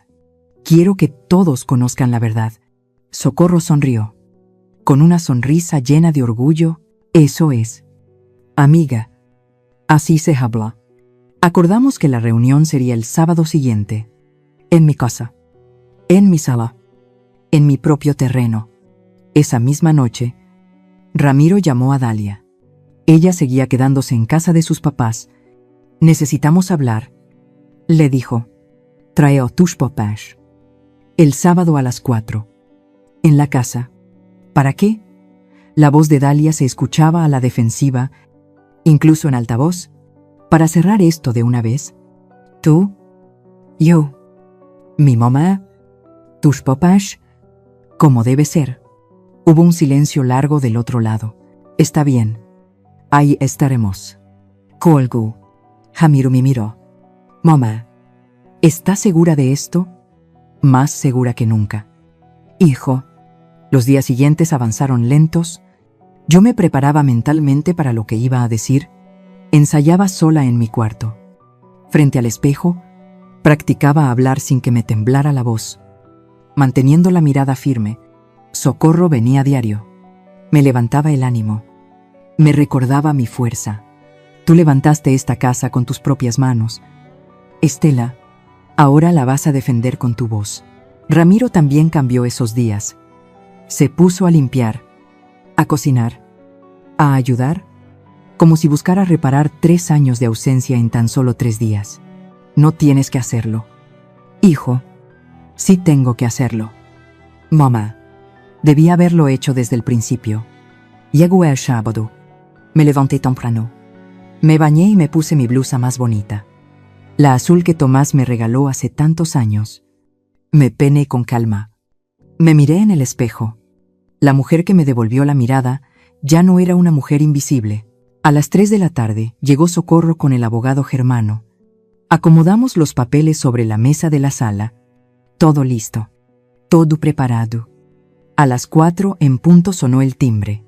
Quiero que todos conozcan la verdad. Socorro sonrió. Con una sonrisa llena de orgullo, eso es. Amiga, así se habla. Acordamos que la reunión sería el sábado siguiente. En mi casa. En mi sala. En mi propio terreno. Esa misma noche, Ramiro llamó a Dalia. Ella seguía quedándose en casa de sus papás. Necesitamos hablar, le dijo. Trae a tus papás. El sábado a las 4. En la casa. ¿Para qué? La voz de Dalia se escuchaba a la defensiva, incluso en altavoz. Para cerrar esto de una vez. Tú, yo, mi mamá, tus papás, como debe ser. Hubo un silencio largo del otro lado. Está bien. Ahí estaremos. Colgó. Ramiro me miró. Mamá, ¿estás segura de esto? Más segura que nunca. Hijo. Los días siguientes avanzaron lentos. Yo me preparaba mentalmente para lo que iba a decir. Ensayaba sola en mi cuarto. Frente al espejo, practicaba hablar sin que me temblara la voz. Manteniendo la mirada firme, Socorro venía a diario. Me levantaba el ánimo. Me recordaba mi fuerza. Tú levantaste esta casa con tus propias manos. Estela, ahora la vas a defender con tu voz. Ramiro también cambió esos días. Se puso a limpiar, a cocinar, a ayudar, como si buscara reparar 3 años de ausencia en tan solo 3 días. No tienes que hacerlo. Hijo, sí tengo que hacerlo. Mamá, debí haberlo hecho desde el principio. Llegó el sábado. Me levanté temprano. Me bañé y me puse mi blusa más bonita. La azul que Tomás me regaló hace tantos años. Me peiné con calma. Me miré en el espejo. La mujer que me devolvió la mirada ya no era una mujer invisible. A las 3 de la tarde llegó Socorro con el abogado Germano. Acomodamos los papeles sobre la mesa de la sala. Todo listo. Todo preparado. A las 4 en punto sonó el timbre.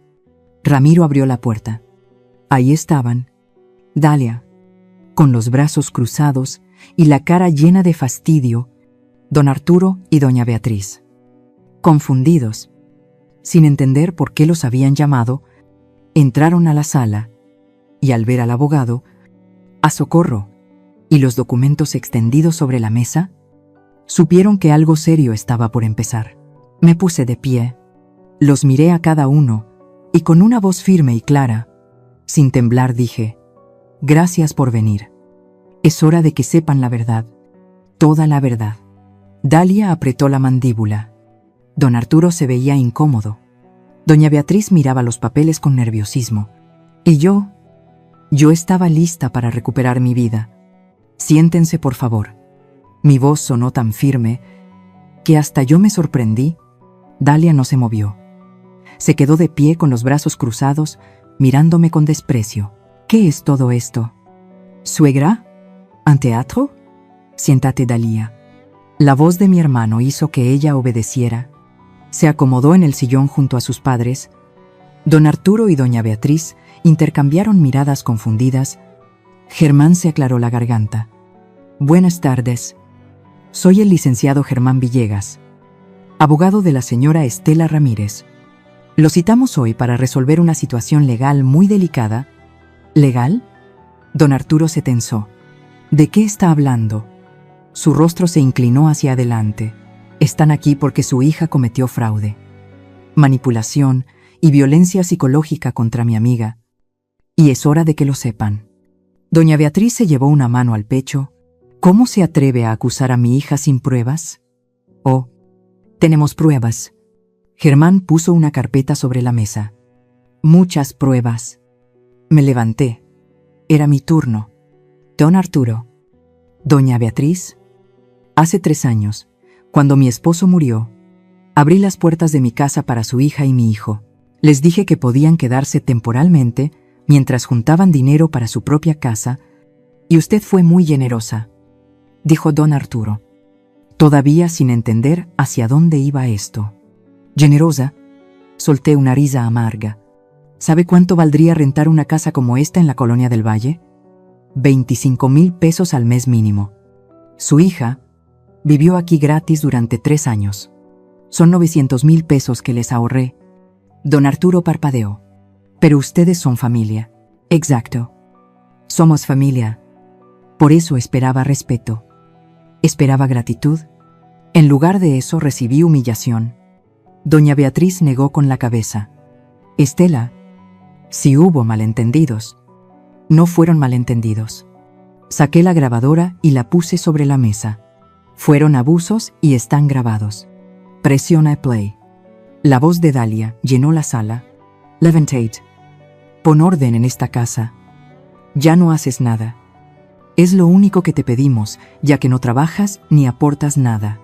Ramiro abrió la puerta. Ahí estaban. Dalia, con los brazos cruzados y la cara llena de fastidio, don Arturo y doña Beatriz. Confundidos, sin entender por qué los habían llamado, entraron a la sala y al ver al abogado, a Socorro y los documentos extendidos sobre la mesa, supieron que algo serio estaba por empezar. Me puse de pie, los miré a cada uno y con una voz firme y clara, sin temblar dije: gracias por venir. Es hora de que sepan la verdad, toda la verdad. Dalia apretó la mandíbula. Don Arturo se veía incómodo. Doña Beatriz miraba los papeles con nerviosismo. Y yo estaba lista para recuperar mi vida. Siéntense, por favor. Mi voz sonó tan firme que hasta yo me sorprendí. Dalia no se movió. Se quedó de pie con los brazos cruzados, mirándome con desprecio. ¿Qué es todo esto? ¿Suegra? ¿Un teatro? Siéntate, Dalia. La voz de mi hermano hizo que ella obedeciera. Se acomodó en el sillón junto a sus padres. Don Arturo y doña Beatriz intercambiaron miradas confundidas. Germán se aclaró la garganta. Buenas tardes. Soy el licenciado Germán Villegas, abogado de la señora Estela Ramírez. Lo citamos hoy para resolver una situación legal muy delicada. ¿Legal? Don Arturo se tensó. ¿De qué está hablando? Su rostro se inclinó hacia adelante. Están aquí porque su hija cometió fraude, manipulación y violencia psicológica contra mi amiga. Y es hora de que lo sepan. Doña Beatriz se llevó una mano al pecho. ¿Cómo se atreve a acusar a mi hija sin pruebas? Oh, tenemos pruebas. Germán puso una carpeta sobre la mesa. Muchas pruebas. Me levanté. Era mi turno. Don Arturo. Doña Beatriz. Hace 3 años, Cuando mi esposo murió, abrí las puertas de mi casa para su hija y mi hijo. Les dije que podían quedarse temporalmente mientras juntaban dinero para su propia casa, y usted fue muy generosa, dijo don Arturo, todavía sin entender hacia dónde iba esto. ¿Generosa? Solté una risa amarga. ¿Sabe cuánto valdría rentar una casa como esta en la Colonia del Valle? 25,000 pesos al mes mínimo. Su hija vivió aquí gratis durante 3 años. Son 900,000 pesos que les ahorré. Don Arturo parpadeó. Pero ustedes son familia. Exacto. Somos familia. Por eso esperaba respeto. Esperaba gratitud. En lugar de eso recibí humillación. Doña Beatriz negó con la cabeza. Estela, si hubo malentendidos. No fueron malentendidos. Saqué la grabadora y la puse sobre la mesa. Fueron abusos y están grabados. Presiona play. La voz de Dalia llenó la sala. Levantate. Pon orden en esta casa. Ya no haces nada. Es lo único que te pedimos, ya que no trabajas ni aportas nada.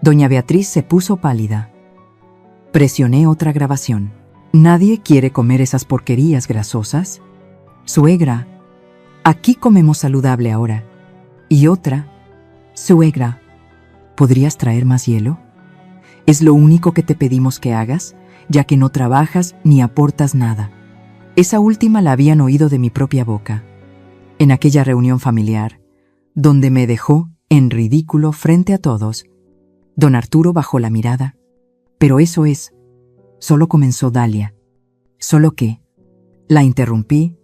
Doña Beatriz se puso pálida. Presioné otra grabación. ¿Nadie quiere comer esas porquerías grasosas? Suegra, aquí comemos saludable ahora. Y otra. Suegra, ¿podrías traer más hielo? Es lo único que te pedimos que hagas, ya que no trabajas ni aportas nada. Esa última la habían oído de mi propia boca. En aquella reunión familiar, donde me dejó en ridículo frente a todos, don Arturo bajó la mirada. Pero eso es. Solo comenzó Dalia. ¿Solo qué? La interrumpí.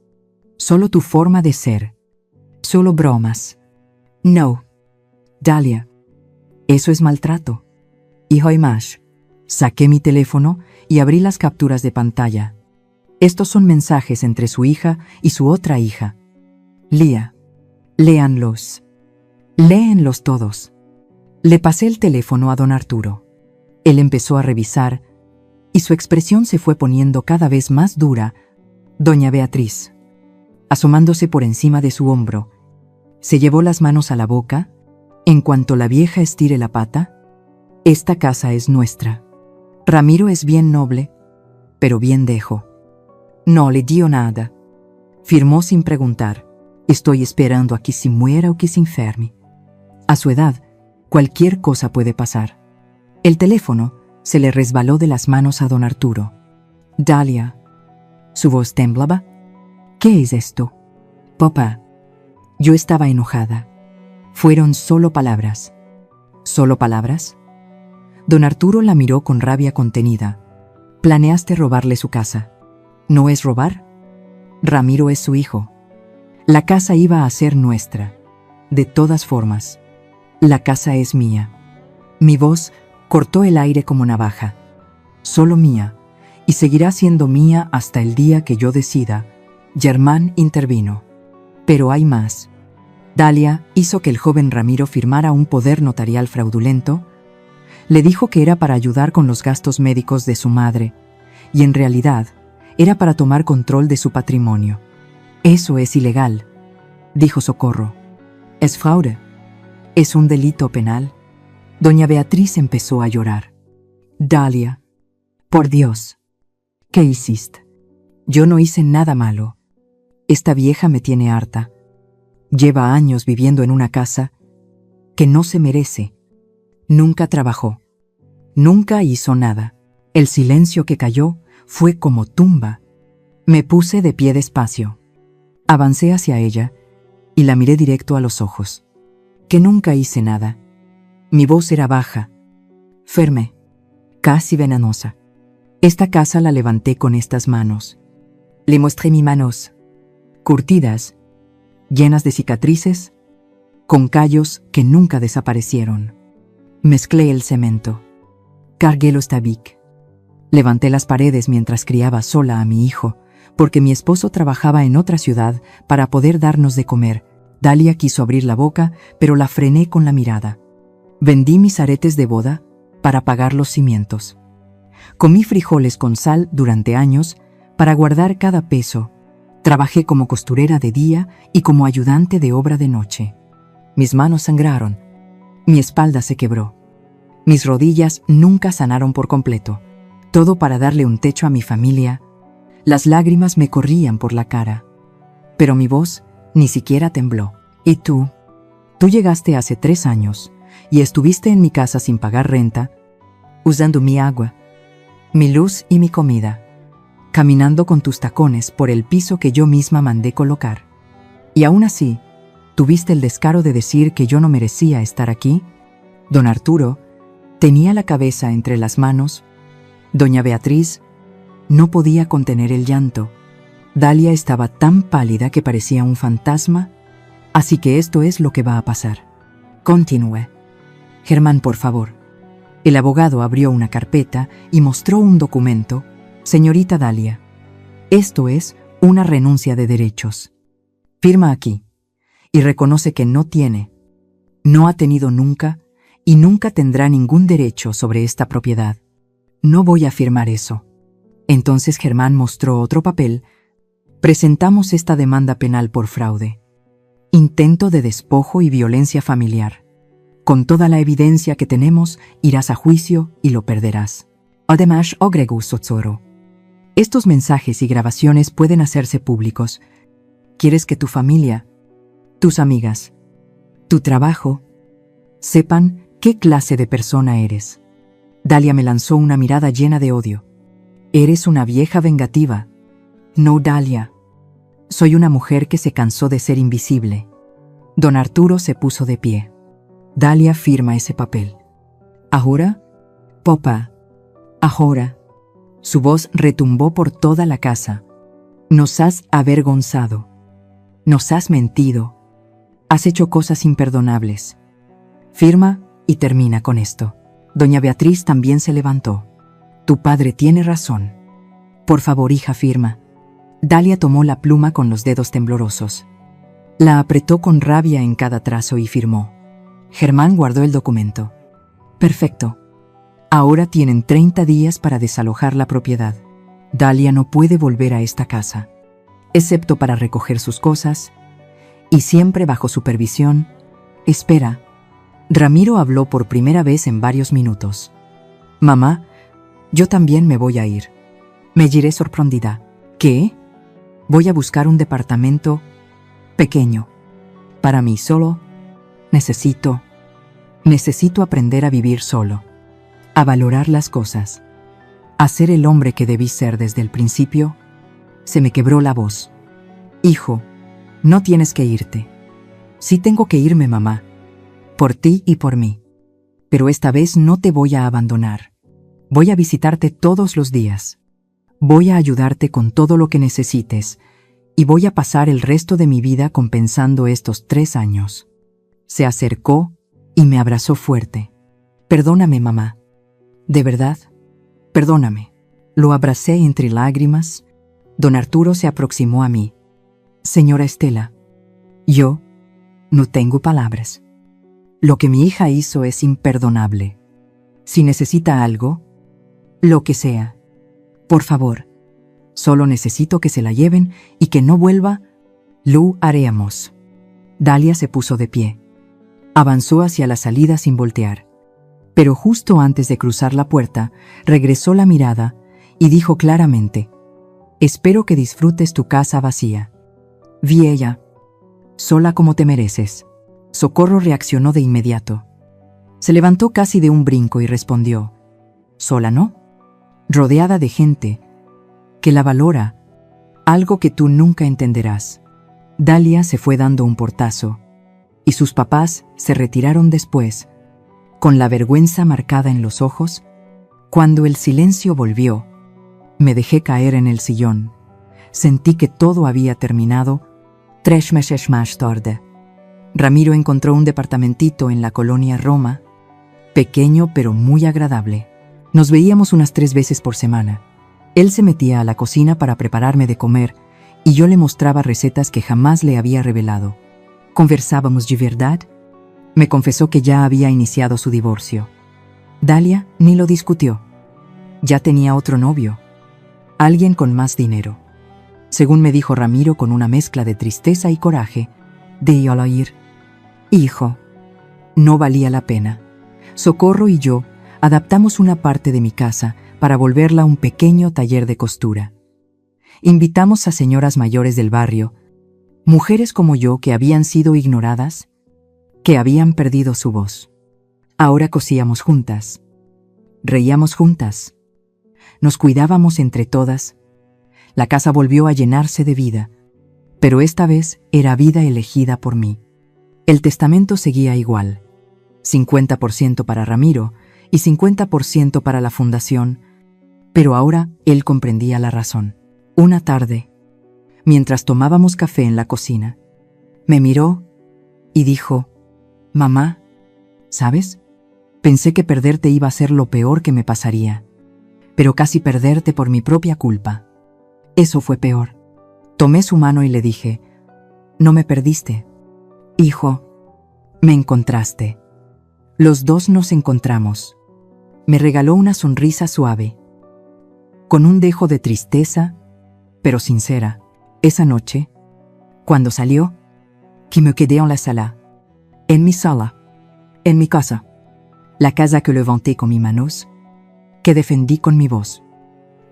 Solo tu forma de ser. Solo bromas. No. Dalia. Eso es maltrato. Hijo y más. Saqué mi teléfono y abrí las capturas de pantalla. Estos son mensajes entre su hija y su otra hija. Lía. Léanlos. Léenlos todos. Le pasé el teléfono a don Arturo. Él empezó a revisar y su expresión se fue poniendo cada vez más dura. Doña Beatriz, asomándose por encima de su hombro, se llevó las manos a la boca. En cuanto la vieja estire la pata, esta casa es nuestra. Ramiro es bien noble, pero bien dejo. No le dio nada. Firmó sin preguntar. Estoy esperando a que se muera o que se enferme. A su edad, cualquier cosa puede pasar. El teléfono se le resbaló de las manos a don Arturo. Dalia. Su voz temblaba. ¿Qué es esto? Papá. Yo estaba enojada. Fueron solo palabras. ¿Solo palabras? Don Arturo la miró con rabia contenida. Planeaste robarle su casa. ¿No es robar? Ramiro es su hijo. La casa iba a ser nuestra. De todas formas, la casa es mía. Mi voz cortó el aire como navaja. Solo mía, y seguirá siendo mía hasta el día que yo decida. Germán intervino. Pero hay más. Dalia hizo que el joven Ramiro firmara un poder notarial fraudulento. Le dijo que era para ayudar con los gastos médicos de su madre, y en realidad era para tomar control de su patrimonio. Eso es ilegal, dijo Socorro. Es fraude. Es un delito penal. Doña Beatriz empezó a llorar. Dalia, por Dios, ¿qué hiciste? Yo no hice nada malo. Esta vieja me tiene harta. Lleva años viviendo en una casa que no se merece. Nunca trabajó. Nunca hizo nada. El silencio que cayó fue como tumba. Me puse de pie despacio. Avancé hacia ella y la miré directo a los ojos. Que nunca hice nada. Mi voz era baja, firme, casi venenosa. Esta casa la levanté con estas manos. Le mostré mis manos, curtidas, llenas de cicatrices, con callos que nunca desaparecieron. Mezclé el cemento. Cargué los tabiques. Levanté las paredes mientras criaba sola a mi hijo, porque mi esposo trabajaba en otra ciudad para poder darnos de comer. Dalia quiso abrir la boca, pero la frené con la mirada. Vendí mis aretes de boda para pagar los cimientos. Comí frijoles con sal durante años para guardar cada peso. Trabajé como costurera de día y como ayudante de obra de noche. Mis manos sangraron. Mi espalda se quebró. Mis rodillas nunca sanaron por completo. Todo para darle un techo a mi familia. Las lágrimas me corrían por la cara. Pero mi voz ni siquiera tembló. ¿Y tú? Tú llegaste hace 3 años y estuviste en mi casa sin pagar renta, usando mi agua, mi luz y mi comida, caminando con tus tacones por el piso que yo misma mandé colocar. Y aún así, ¿tuviste el descaro de decir que yo no merecía estar aquí? Don Arturo tenía la cabeza entre las manos. Doña Beatriz no podía contener el llanto. Dalia estaba tan pálida que parecía un fantasma. Así que esto es lo que va a pasar. Continúe. Germán, por favor. El abogado abrió una carpeta y mostró un documento. Señorita Dalia, esto es una renuncia de derechos. Firma aquí y reconoce que no ha tenido nunca y nunca tendrá ningún derecho sobre esta propiedad. No voy a firmar eso. Entonces Germán mostró otro papel. Presentamos esta demanda penal por fraude, intento de despojo y violencia familiar. Con toda la evidencia que tenemos, irás a juicio y lo perderás. Además, agregó Sozzoro, estos mensajes y grabaciones pueden hacerse públicos. ¿Quieres que tu familia, tus amigas, tu trabajo, sepan qué clase de persona eres? Dalia me lanzó una mirada llena de odio. Eres una vieja vengativa. No, Dalia. Soy una mujer que se cansó de ser invisible. Don Arturo se puso de pie. Dalia, firma ese papel. ¿Ahora? Papá. Ahora. Su voz retumbó por toda la casa. Nos has avergonzado. Nos has mentido. Has hecho cosas imperdonables. Firma y termina con esto. Doña Beatriz también se levantó. Tu padre tiene razón. Por favor, hija, firma. Dalia tomó la pluma con los dedos temblorosos. La apretó con rabia en cada trazo y firmó. Germán guardó el documento. Perfecto. Ahora tienen 30 días para desalojar la propiedad. Dalia no puede volver a esta casa, excepto para recoger sus cosas, y siempre bajo supervisión. Espera. Ramiro habló por primera vez en varios minutos. Mamá, yo también me voy a ir. Me iré sorprendida. ¿Qué? Voy a buscar un departamento pequeño. Para mí solo. Necesito aprender a vivir solo. A valorar las cosas. A ser el hombre que debí ser desde el principio. Se me quebró la voz. Hijo, no tienes que irte. Sí tengo que irme, mamá. Por ti y por mí. Pero esta vez no te voy a abandonar. Voy a visitarte todos los días. Voy a ayudarte con todo lo que necesites y voy a pasar el resto de mi vida compensando estos 3 años. Se acercó y me abrazó fuerte. Perdóname, mamá. De verdad, perdóname. Lo abracé entre lágrimas. Don Arturo se aproximó a mí. Señora Estela, yo no tengo palabras. Lo que mi hija hizo es imperdonable. Si necesita algo, lo que sea, por favor, solo necesito que se la lleven y que no vuelva. Lo haremos. Dalia se puso de pie. Avanzó hacia la salida sin voltear. Pero justo antes de cruzar la puerta, regresó la mirada y dijo claramente: espero que disfrutes tu casa vacía. Vieja, sola como te mereces. Socorro reaccionó de inmediato. Se levantó casi de un brinco y respondió: sola, ¿no? Rodeada de gente que la valora, algo que tú nunca entenderás. Dalia se fue dando un portazo, y sus papás se retiraron después, con la vergüenza marcada en los ojos. Cuando el silencio volvió, me dejé caer en el sillón. Sentí que todo había terminado. 3 meses más tarde, Ramiro encontró un departamentito en la colonia Roma, pequeño pero muy agradable. Nos veíamos unas 3 veces por semana. Él se metía a la cocina para prepararme de comer y yo le mostraba recetas que jamás le había revelado. Conversábamos de verdad. Me confesó que ya había iniciado su divorcio. Dalia ni lo discutió. Ya tenía otro novio, alguien con más dinero. Según me dijo Ramiro con una mezcla de tristeza y coraje, de al oír: hijo, no valía la pena. Socorro y yo Adaptamos una parte de mi casa para volverla un pequeño taller de costura. Invitamos a señoras mayores del barrio, mujeres como yo que habían sido ignoradas, que habían perdido su voz. Ahora cosíamos juntas, reíamos juntas, nos cuidábamos entre todas. La casa volvió a llenarse de vida, pero esta vez era vida elegida por mí. El testamento seguía igual, 50% para Ramiro y 50% para la fundación, pero ahora él comprendía la razón. Una tarde, mientras tomábamos café en la cocina, me miró y dijo: «Mamá, ¿sabes? Pensé que perderte iba a ser lo peor que me pasaría, pero casi perderte por mi propia culpa. Eso fue peor». Tomé su mano y le dije: «No me perdiste, hijo, me encontraste». Los dos nos encontramos. Me regaló una sonrisa suave, con un dejo de tristeza, pero sincera. Esa noche, cuando salió, que me quedé en la sala, en mi sala, en mi casa, la casa que levanté con mis manos, que defendí con mi voz,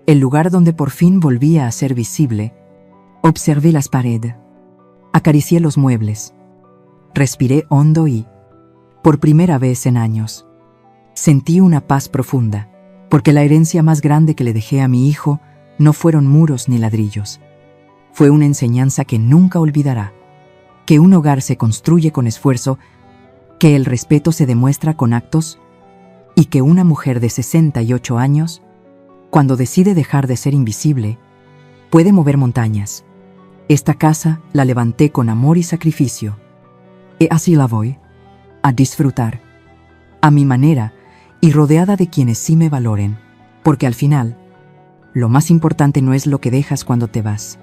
el lugar donde por fin volvía a ser visible. Observé las paredes, acaricié los muebles, respiré hondo y, por primera vez en años, sentí una paz profunda, porque la herencia más grande que le dejé a mi hijo no fueron muros ni ladrillos. Fue una enseñanza que nunca olvidará, que un hogar se construye con esfuerzo, que el respeto se demuestra con actos y que una mujer de 68 años, cuando decide dejar de ser invisible, puede mover montañas. Esta casa la levanté con amor y sacrificio, y así la voy a disfrutar, a mi manera y rodeada de quienes sí me valoren, porque al final, lo más importante no es lo que dejas cuando te vas,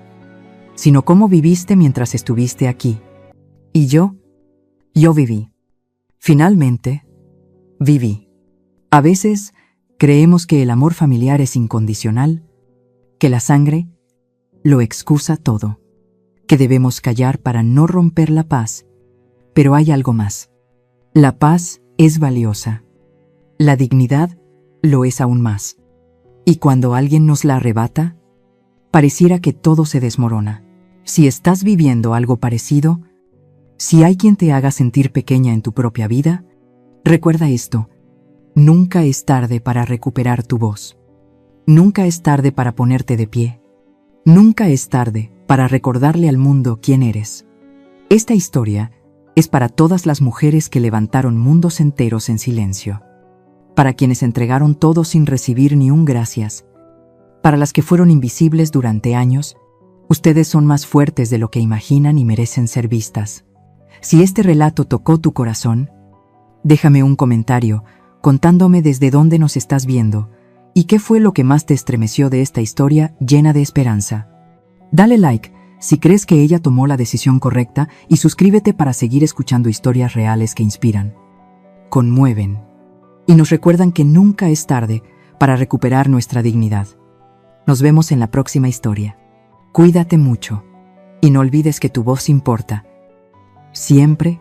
sino cómo viviste mientras estuviste aquí. Y yo viví. Finalmente, viví. A veces creemos que el amor familiar es incondicional, que la sangre lo excusa todo, que debemos callar para no romper la paz, pero hay algo más. La paz es valiosa. La dignidad lo es aún más. Y cuando alguien nos la arrebata, pareciera que todo se desmorona. Si estás viviendo algo parecido, si hay quien te haga sentir pequeña en tu propia vida, recuerda esto: nunca es tarde para recuperar tu voz. Nunca es tarde para ponerte de pie. Nunca es tarde para recordarle al mundo quién eres. Esta historia es para todas las mujeres que levantaron mundos enteros en silencio, para quienes entregaron todo sin recibir ni un gracias, para las que fueron invisibles durante años. Ustedes son más fuertes de lo que imaginan y merecen ser vistas. Si este relato tocó tu corazón, déjame un comentario contándome desde dónde nos estás viendo y qué fue lo que más te estremeció de esta historia llena de esperanza. Dale like si crees que ella tomó la decisión correcta y suscríbete para seguir escuchando historias reales que inspiran, conmueven y nos recuerdan que nunca es tarde para recuperar nuestra dignidad. Nos vemos en la próxima historia. Cuídate mucho y no olvides que tu voz importa. Siempre